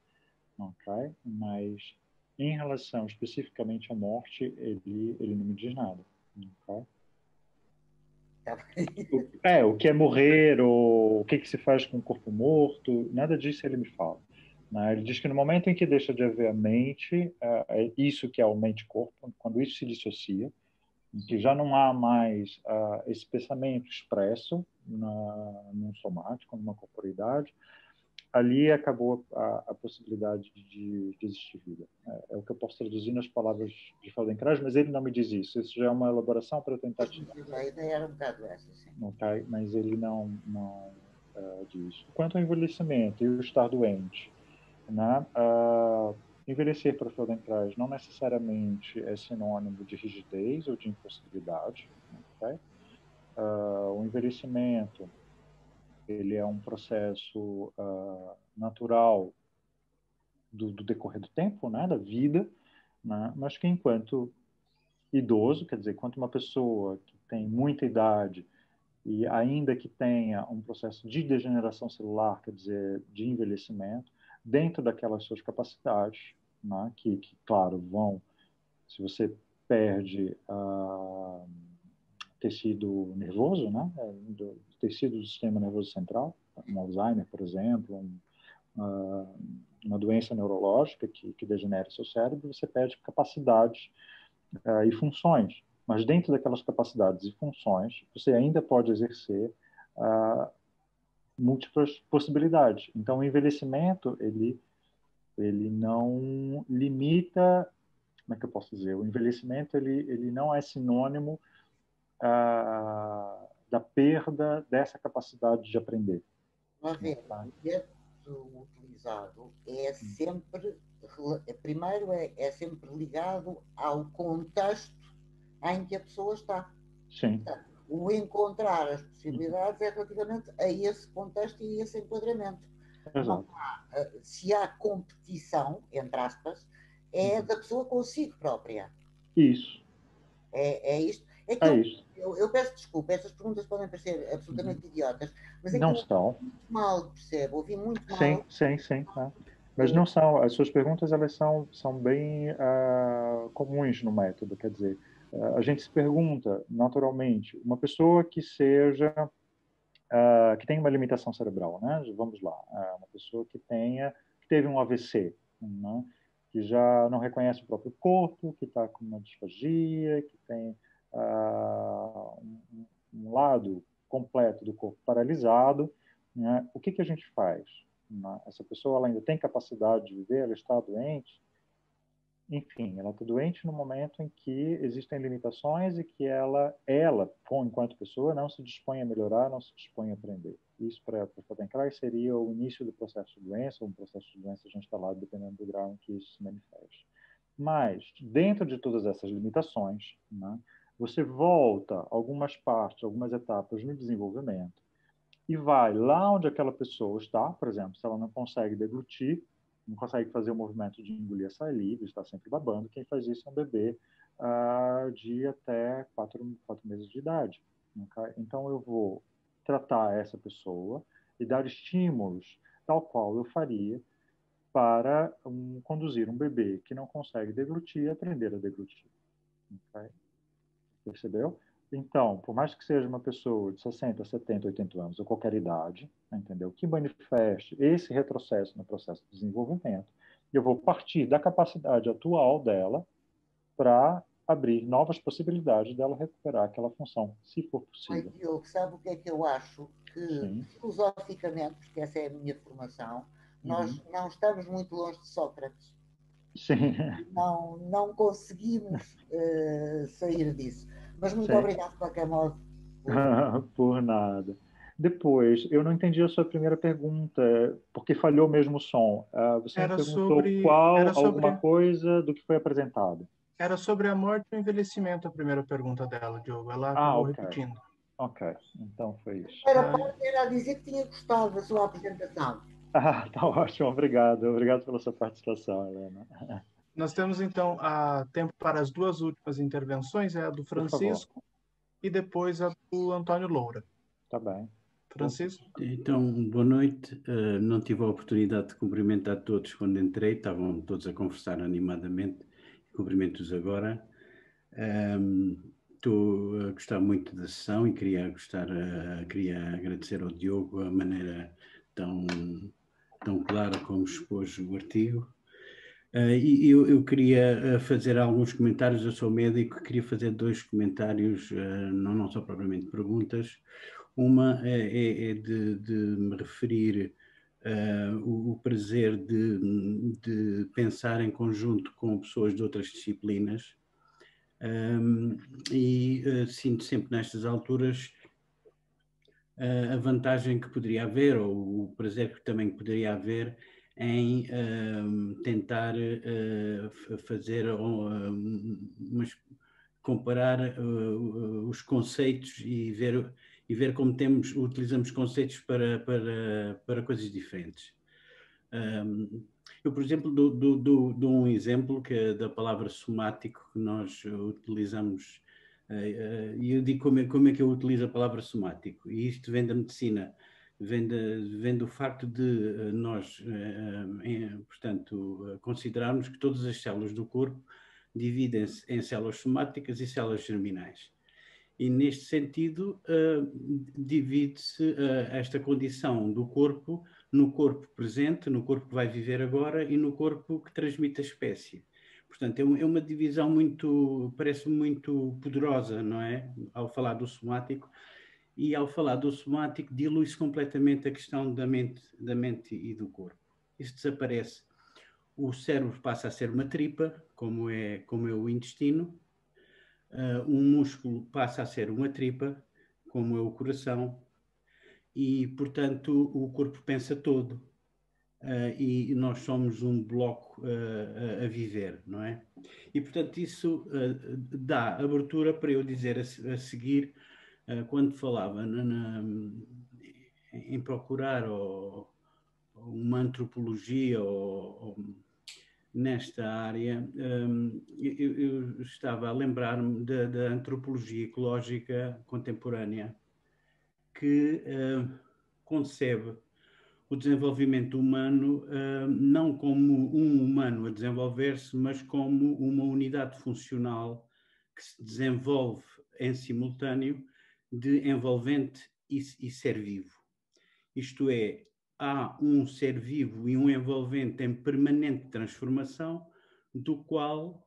Okay? Mas, em relação especificamente à morte, ele não me diz nada. Okay? O que é morrer, ou o que se faz com o corpo morto, nada disso ele me fala. Ele diz que no momento em que deixa de haver a mente, é isso que é o mente-corpo, quando isso se dissocia, que já não há mais esse pensamento expresso num somático, numa corporeidade, ali acabou a possibilidade de existir vida. É o que eu posso traduzir nas palavras de Feldenkrais, mas ele não me diz isso. Isso já é uma elaboração para eu tentar te dar. A ideia era um bocado essa, sim. Okay? Mas ele não diz. Quanto ao envelhecimento e o estar doente, né? Envelhecer para Feldenkrais não necessariamente é sinônimo de rigidez ou de impossibilidade. Okay? O envelhecimento ele é um processo natural do decorrer do tempo, né? Da vida, né? Mas que enquanto idoso, quer dizer, enquanto uma pessoa que tem muita idade e ainda que tenha um processo de degeneração celular, quer dizer, de envelhecimento, dentro daquelas suas capacidades, né, que, claro, se você perde tecido nervoso, né, do tecido do sistema nervoso central, um Alzheimer, por exemplo, uma doença neurológica que degenera seu cérebro, você perde capacidades e funções. Mas dentro daquelas capacidades e funções, você ainda pode exercer múltiplas possibilidades. Então, o envelhecimento, ele não limita, como é que eu posso dizer? O envelhecimento, ele não é sinônimo da perda dessa capacidade de aprender. Vamos ver, o método utilizado é sempre, primeiro é sempre ligado ao contexto em que a pessoa está. Sim. Portanto, o encontrar as possibilidades é relativamente a esse contexto e a esse enquadramento. Exato. Se há competição, entre aspas, é da pessoa consigo própria. Isso. É isto. É que eu peço desculpa, estas perguntas podem parecer absolutamente idiotas, mas é não que são. ouvi muito mal, percebo? Ouvi muito mal. Sim. Mas não são. As suas perguntas, elas são bem comuns no método, quer dizer, a gente se pergunta, naturalmente, uma pessoa que seja, que tenha uma limitação cerebral, né? Vamos lá, uma pessoa que teve um AVC, né? Que já não reconhece o próprio corpo, que está com uma disfagia, que tem um lado completo do corpo paralisado, né? O que a gente faz? Né? Essa pessoa ela ainda tem capacidade de viver, ela está doente, enfim, ela está doente no momento em que existem limitações e que ela, enquanto pessoa, não se dispõe a melhorar, não se dispõe a aprender. Isso, para Feldenkrais, seria o início do processo de doença, ou um processo de doença já instalado, dependendo do grau em que isso se manifeste. Mas, dentro de todas essas limitações, né, você volta algumas partes, algumas etapas no desenvolvimento e vai lá onde aquela pessoa está, por exemplo, se ela não consegue deglutir, não consegue fazer o movimento de engolir a saliva, está sempre babando, quem faz isso é um bebê de até 4 meses de idade. Okay? Então, eu vou tratar essa pessoa e dar estímulos tal qual eu faria para conduzir um bebê que não consegue deglutir, aprender a deglutir. Okay? Percebeu? Então, por mais que seja uma pessoa de 60, 70, 80 anos, ou qualquer idade, entendeu? Que manifeste esse retrocesso no processo de desenvolvimento, eu vou partir da capacidade atual dela para abrir novas possibilidades dela recuperar aquela função, se for possível. Ai, Diogo, sabe o que é que eu acho? Que, Sim. filosoficamente, porque essa é a minha formação, nós não estamos muito longe de Sócrates. Sim. Não conseguimos sair disso. Mas muito Sim. obrigado de qualquer modo. Por nada. Depois, eu não entendi a sua primeira pergunta, porque falhou mesmo o som. Você me perguntou alguma coisa do que foi apresentado. Era sobre a morte e o envelhecimento a primeira pergunta dela, Diogo. Ela acabou repetindo. Ok, então foi isso. Era dizer que tinha gostado da sua apresentação. Tá ótimo, obrigado. Obrigado pela sua participação, Helena. Nós temos, então, tempo para as duas últimas intervenções, a do Francisco e depois a do Antônio Loura. Tá bem. Francisco? Então, boa noite. Não tive a oportunidade de cumprimentar todos quando entrei, estavam todos a conversar animadamente. Cumprimento-os agora. Estou a gostar muito da sessão e queria agradecer ao Diogo a maneira tão clara como expôs o artigo. E eu queria fazer alguns comentários. Eu sou médico, queria fazer 2 comentários, não só propriamente perguntas. Uma é de me referir o prazer de pensar em conjunto com pessoas de outras disciplinas. Sinto sempre nestas alturas a vantagem que poderia haver, ou o prazer que também poderia haver em tentar fazer comparar os conceitos e ver como utilizamos conceitos para coisas diferentes. Eu, por exemplo, dou um exemplo que é da palavra somático que nós utilizamos, e eu digo como é que eu utilizo a palavra somático, e isto vem da medicina, vem do facto de nós, portanto, considerarmos que todas as células do corpo dividem-se em células somáticas e células germinais. E, neste sentido, divide-se esta condição do corpo no corpo presente, no corpo que vai viver agora e no corpo que transmite a espécie. Portanto, é uma divisão parece muito poderosa, não é? Ao falar do somático. E, ao falar do somático, dilui-se completamente a questão da mente e do corpo. Isso desaparece. O cérebro passa a ser uma tripa, como é o intestino. Um músculo passa a ser uma tripa, como é o coração, e, portanto, o corpo pensa todo, e nós somos um bloco a viver, não é? E, portanto, isso dá abertura para eu dizer a seguir, quando falava em procurar uma antropologia nesta área, eu estava a lembrar-me da antropologia ecológica contemporânea, que concebe o desenvolvimento humano não como um humano a desenvolver-se, mas como uma unidade funcional que se desenvolve em simultâneo de envolvente e ser vivo. Isto é, há um ser vivo e um envolvente em permanente transformação, do qual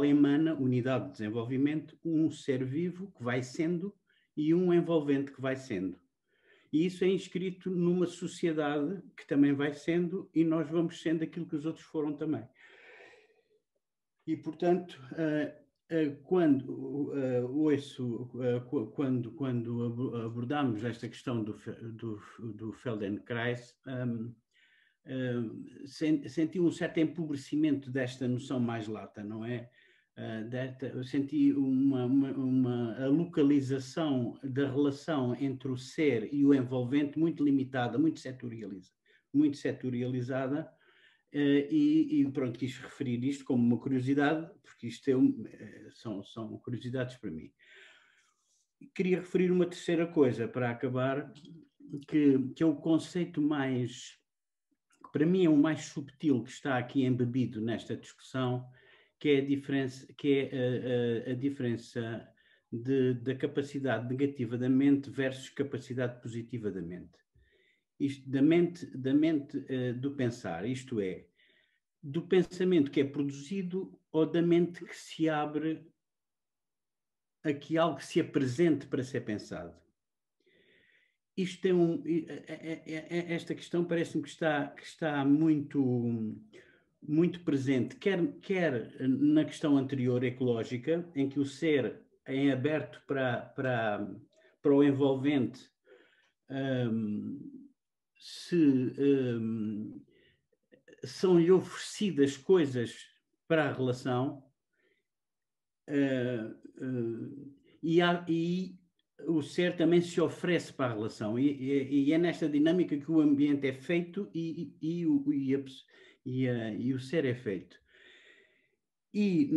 emana unidade de desenvolvimento, um ser vivo que vai sendo e um envolvente que vai sendo. E isso é inscrito numa sociedade que também vai sendo, e nós vamos sendo aquilo que os outros foram também. E, portanto, quando abordamos esta questão do Feldenkrais, senti um certo empobrecimento desta noção mais lata, não é? Eu senti a localização da relação entre o ser e o envolvente muito limitada, muito setorializada, e pronto, quis referir isto como uma curiosidade, porque isto são curiosidades para mim. queria referir uma terceira coisa para acabar, que é o conceito mais, que para mim é o mais subtil que está aqui embebido nesta discussão, que é a diferença da capacidade negativa da mente versus capacidade positiva da mente. Isto, da mente do pensar, isto é, do pensamento que é produzido ou da mente que se abre a que algo se apresente para ser pensado. Isto esta questão parece-me que está muito presente, quer na questão anterior, ecológica, em que o ser é aberto para o envolvente, são-lhe oferecidas coisas para a relação, e o ser também se oferece para a relação, e é nesta dinâmica que o ambiente é feito e o ser é feito. E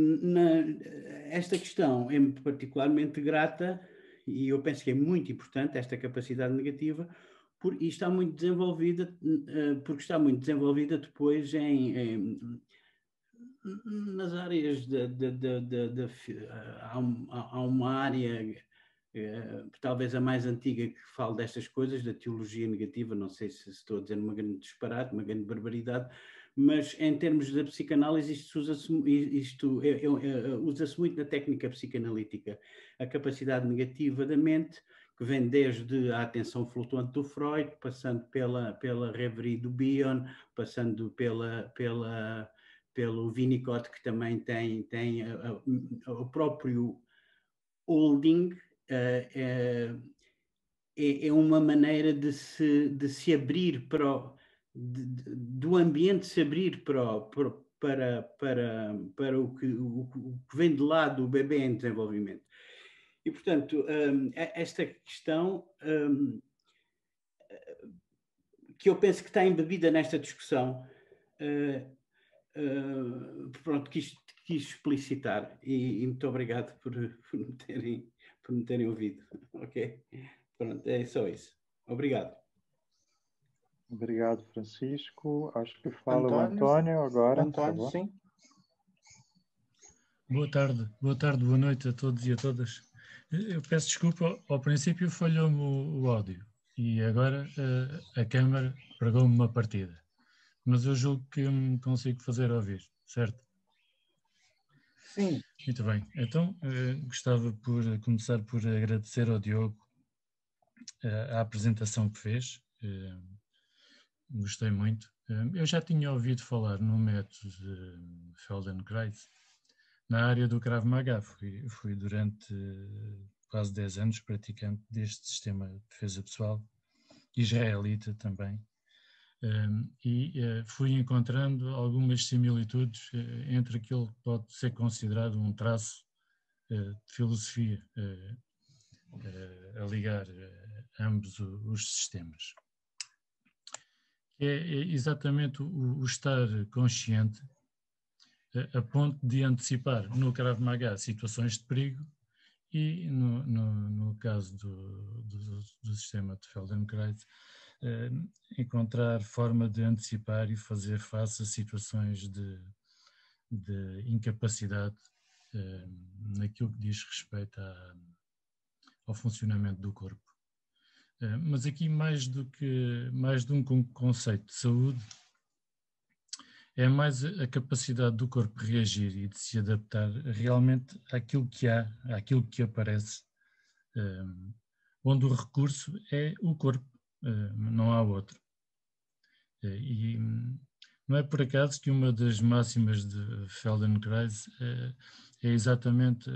esta questão é particularmente grata, e eu penso que é muito importante, esta capacidade negativa, e está muito desenvolvida, porque está muito desenvolvida depois nas áreas há uma área, talvez a mais antiga, que fala destas coisas, da teologia negativa. Não sei se estou a dizer uma grande disparate, uma grande barbaridade, mas em termos da psicanálise isto usa-se muito na técnica psicanalítica, a capacidade negativa da mente, que vem desde a atenção flutuante do Freud, passando pela rêverie do Bion, passando pelo Winnicott, que também tem o próprio holding. É uma maneira de se abrir do ambiente, se abrir para o que vem de lá do bebê em desenvolvimento. E, portanto, esta questão, que eu penso que está embebida nesta discussão, pronto, quis explicitar, e muito obrigado por me terem ouvido. Ok? Pronto, é só isso. Obrigado. Obrigado, Francisco. Acho que fala o António agora. António, sim. Boa tarde, boa noite a todos e a todas. Eu peço desculpa, ao princípio falhou-me o áudio e agora a câmara pregou-me uma partida. Mas eu julgo que me consigo fazer ouvir, certo? Sim. Muito bem. Então, gostava por começar por agradecer ao Diogo a apresentação que fez. Gostei muito. Eu já tinha ouvido falar no método de Feldenkrais na área do Krav Maga. Fui durante quase 10 anos praticante deste sistema de defesa pessoal, israelita também. Fui encontrando algumas similitudes entre aquilo que pode ser considerado um traço de filosofia a ligar ambos os sistemas. É exatamente o estar consciente a ponto de antecipar no Krav Maga situações de perigo e no caso do sistema de Feldenkrais, encontrar forma de antecipar e fazer face a situações de incapacidade naquilo que diz respeito ao funcionamento do corpo. Mas aqui mais de um conceito de saúde, é mais a capacidade do corpo reagir e de se adaptar realmente àquilo que há, àquilo que aparece, onde o recurso é o corpo, não há outro. E não é por acaso que uma das máximas de Feldenkrais é exatamente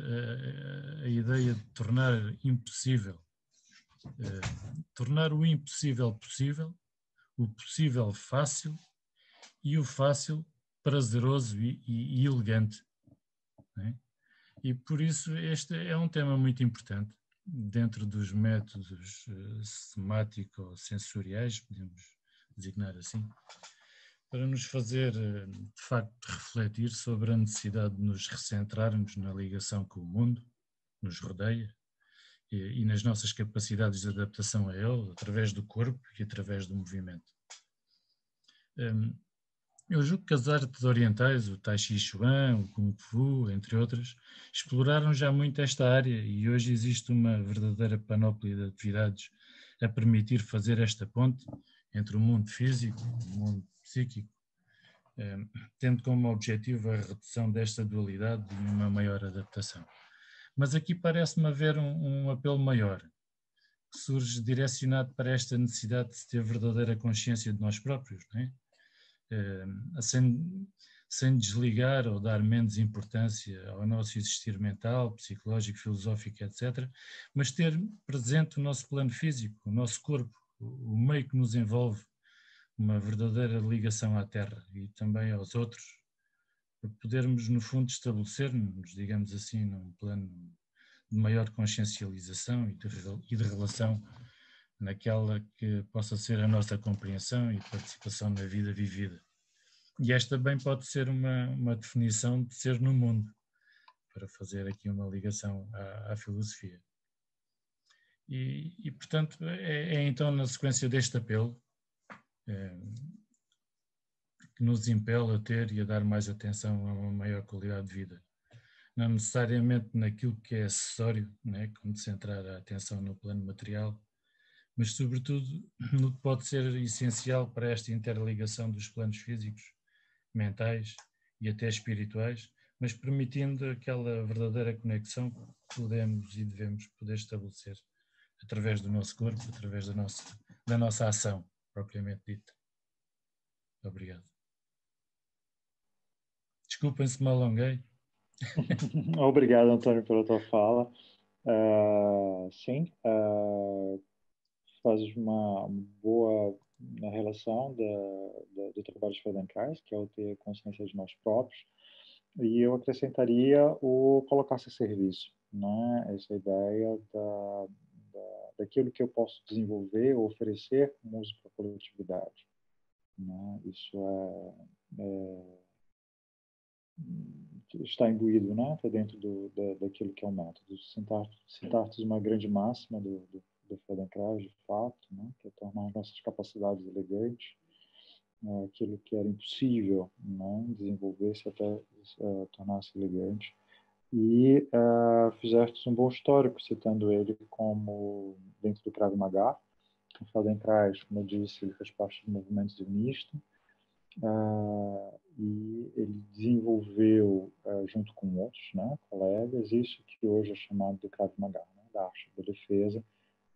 a ideia de tornar impossível, tornar o impossível possível, o possível fácil e o fácil prazeroso e elegante. Né? E por isso este é um tema muito importante dentro dos métodos somático-sensoriais, podemos designar assim, para nos fazer de facto refletir sobre a necessidade de nos recentrarmos na ligação com o mundo, nos rodeia, e nas nossas capacidades de adaptação a ele, através do corpo e através do movimento. Eu julgo que as artes orientais, o Tai Chi Chuan, o Kung Fu, entre outras, exploraram já muito esta área e hoje existe uma verdadeira panóplia de atividades a permitir fazer esta ponte entre o mundo físico e o mundo psíquico, tendo como objetivo a redução desta dualidade e uma maior adaptação. Mas aqui parece-me haver um apelo maior, que surge direcionado para esta necessidade de se ter verdadeira consciência de nós próprios, não é? Sem desligar ou dar menos importância ao nosso existir mental, psicológico, filosófico, etc., mas ter presente o nosso plano físico, o nosso corpo, o meio que nos envolve, uma verdadeira ligação à Terra e também aos outros, para podermos, no fundo, estabelecer-nos, digamos assim, num plano de maior consciencialização e de relação naquela que possa ser a nossa compreensão e participação na vida vivida. E esta bem pode ser uma definição de ser no mundo, para fazer aqui uma ligação à filosofia. E portanto, é então na sequência deste apelo que nos impele a ter e a dar mais atenção a uma maior qualidade de vida. Não necessariamente naquilo que é acessório, né, como centrar a atenção no plano material, mas sobretudo no que pode ser essencial para esta interligação dos planos físicos, mentais e até espirituais, mas permitindo aquela verdadeira conexão que podemos e devemos poder estabelecer através do nosso corpo, através da nossa ação, propriamente dita. Obrigado. Desculpem se me alonguei. Obrigado, Antônio, pela tua fala. Sim, fazes uma boa relação do trabalho de Feldenkrais, que é o ter consciência de nós próprios, e eu acrescentaria o colocar-se a serviço, né? Essa ideia daquilo que eu posso desenvolver ou oferecer como uso para a coletividade, né? Isso está imbuído, né? Está dentro daquilo que é o método. Citar-te uma grande máxima do Feldenkrais, de fato, né? Que é tornar nossas capacidades elegantes, aquilo que era impossível, né? Desenvolver-se até tornar-se elegante. E fizeste um bom histórico, citando ele como dentro do Krav Maga. O Feldenkrais, como eu disse, ele faz parte do movimento zionista, e ele desenvolveu, junto com outros, né, colegas, isso que hoje é chamado de Krav Maga, né, da arte da defesa.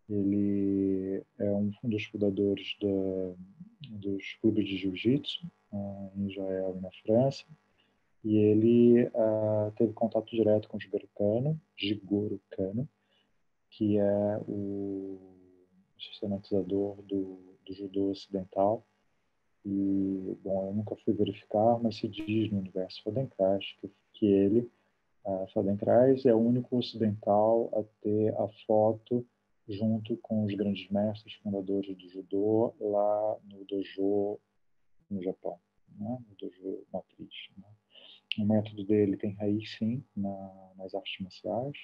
Ele é um dos fundadores dos clubes de jiu-jitsu em Israel e na França, e ele teve contato direto com Jigoro Kano, que é o sistematizador do judô ocidental. E, bom, eu nunca fui verificar, mas se diz no universo Feldenkrais que ele, Feldenkrais, é o único ocidental a ter a foto junto com os grandes mestres fundadores do judô lá no dojo no Japão, né? No dojo matriz, né? O método dele tem raiz, sim, nas artes marciais,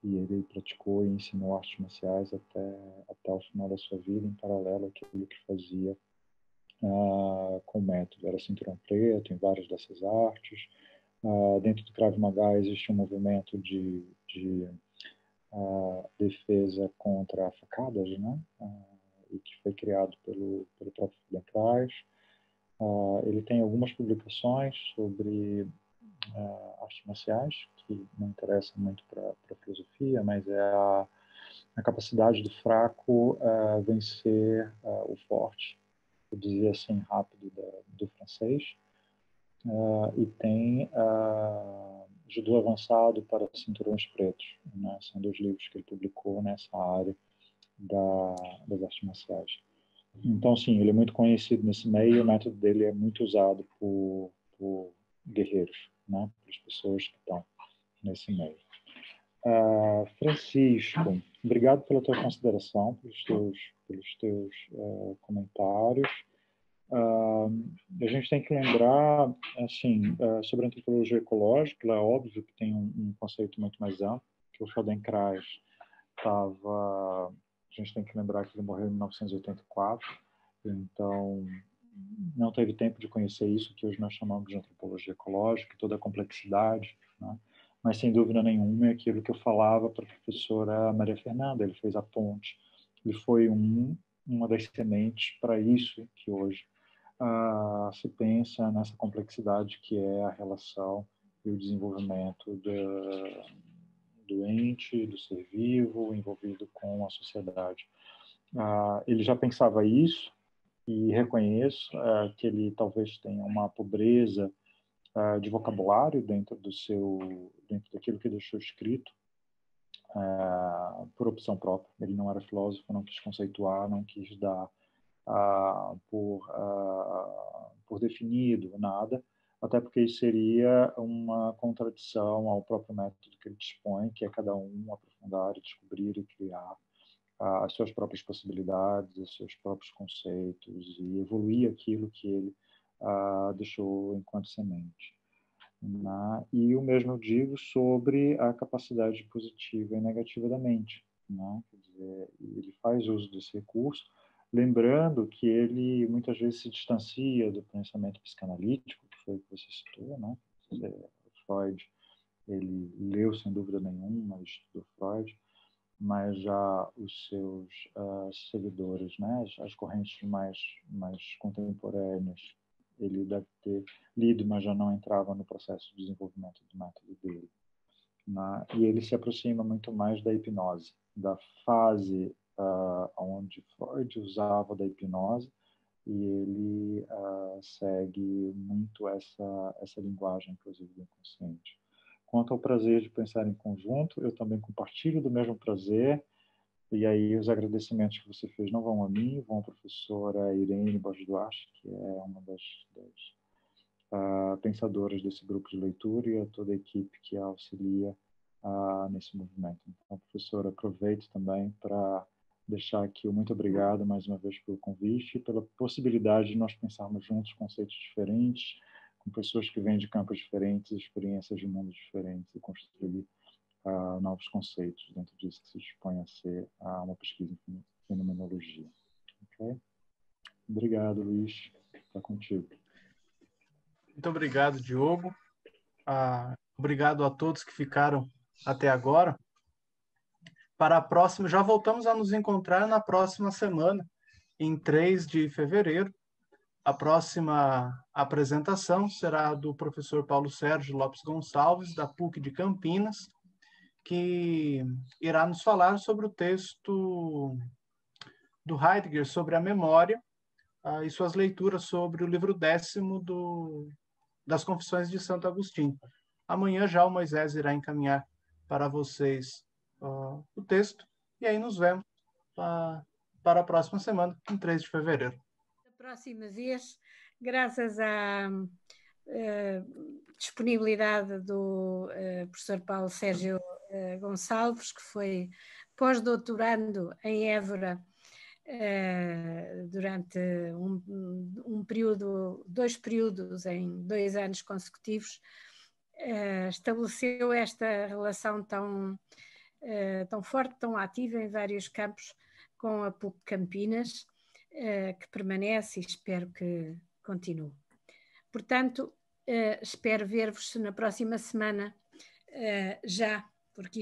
e ele praticou e ensinou artes marciais até o final da sua vida, em paralelo àquilo que fazia com o método. Era cinturão preto em várias dessas artes. Dentro do Krav Maga existe um movimento de defesa contra facadas, né? E que foi criado pelo próprio Feldenkrais. Ele tem algumas publicações sobre artes marciais, que não interessam muito para a filosofia, mas é a capacidade do fraco vencer o forte. Eu dizia assim rápido do francês, e tem Judô Avançado para Cinturões Pretos, né? São 2 livros que ele publicou nessa área das artes marciais. Então, sim, ele é muito conhecido nesse meio, o método dele é muito usado por guerreiros, né? Por as pessoas que estão nesse meio. Francisco, obrigado pela tua consideração, pelos teus comentários. A gente tem que lembrar, assim, sobre a antropologia ecológica, é óbvio que tem um conceito muito mais amplo, que o Feldenkrais a gente tem que lembrar que ele morreu em 1984, então não teve tempo de conhecer isso que hoje nós chamamos de antropologia ecológica, toda a complexidade, né? Mas sem dúvida nenhuma é aquilo que eu falava para a professora Maria Fernanda, ele fez a ponte, ele foi uma das sementes para isso que hoje se pensa nessa complexidade que é a relação e o desenvolvimento do ente, do ser vivo, envolvido com a sociedade. Ele já pensava isso, e reconheço que ele talvez tenha uma pobreza de vocabulário dentro daquilo que deixou escrito, por opção própria. Ele não era filósofo, não quis conceituar, não quis dar por definido nada, até porque isso seria uma contradição ao próprio método que ele dispõe, que é cada um aprofundar, descobrir e criar as suas próprias possibilidades, os seus próprios conceitos e evoluir aquilo que ele deixou enquanto semente. Né? E o mesmo eu digo sobre a capacidade positiva e negativa da mente. Né? Quer dizer, ele faz uso desse recurso, lembrando que ele muitas vezes se distancia do pensamento psicanalítico, que foi o que você citou, né? Freud, ele leu sem dúvida nenhuma, estudou Freud, mas já os seus seguidores, né? As correntes mais contemporâneas, ele deve ter lido, mas já não entrava no processo de desenvolvimento do método dele. Né? E ele se aproxima muito mais da hipnose, da fase onde Freud usava da hipnose, e ele segue muito essa linguagem, inclusive, do inconsciente. Quanto ao prazer de pensar em conjunto, eu também compartilho do mesmo prazer, e aí os agradecimentos que você fez não vão a mim, vão à professora Irene Borges Duarte, que é uma das pensadoras desse grupo de leitura, e a toda a equipe que a auxilia nesse movimento. Então, professora, aproveito também para deixar aqui o muito obrigado mais uma vez pelo convite e pela possibilidade de nós pensarmos juntos conceitos diferentes, com pessoas que vêm de campos diferentes, experiências de mundos diferentes, e construir novos conceitos dentro disso que se dispõe a ser uma pesquisa em fenomenologia. Okay? Obrigado, Luiz. Está contigo. Muito obrigado, Diogo. Obrigado a todos que ficaram até agora. Para a próxima, já voltamos a nos encontrar na próxima semana, em 3 de fevereiro. A próxima apresentação será do professor Paulo Sérgio Lopes Gonçalves, da PUC de Campinas, que irá nos falar sobre o texto do Heidegger sobre a memória e suas leituras sobre o livro 10º das Confissões de Santo Agostinho. Amanhã já o Moisés irá encaminhar para vocês o texto, e aí nos vemos para a próxima semana, em 3 de fevereiro. A próxima vez, graças à disponibilidade do professor Paulo Sérgio Gonçalves, que foi pós-doutorando em Évora durante dois períodos em 2 anos consecutivos, estabeleceu esta relação tão forte, tão ativa em vários campos com a PUC Campinas, que permanece e espero que continue. Portanto, espero ver-vos na próxima semana, já, porque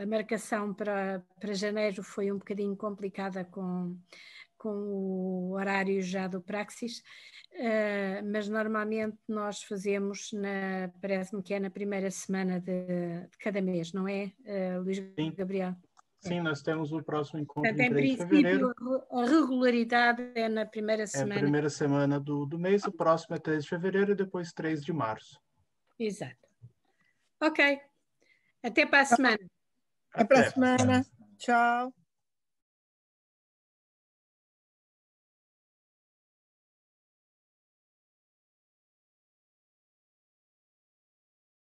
a marcação para janeiro foi um bocadinho complicada com o horário já do Praxis, mas normalmente nós fazemos, parece-me que é na primeira semana de cada mês, não é, Luís Gabriel? Sim, nós temos o próximo encontro Portanto, em 3 de fevereiro. A regularidade é na primeira semana. É a primeira semana do mês, o próximo é 3 de fevereiro e depois 3 de março. Exato. Ok. Até para a semana. Até para a semana. Tchau.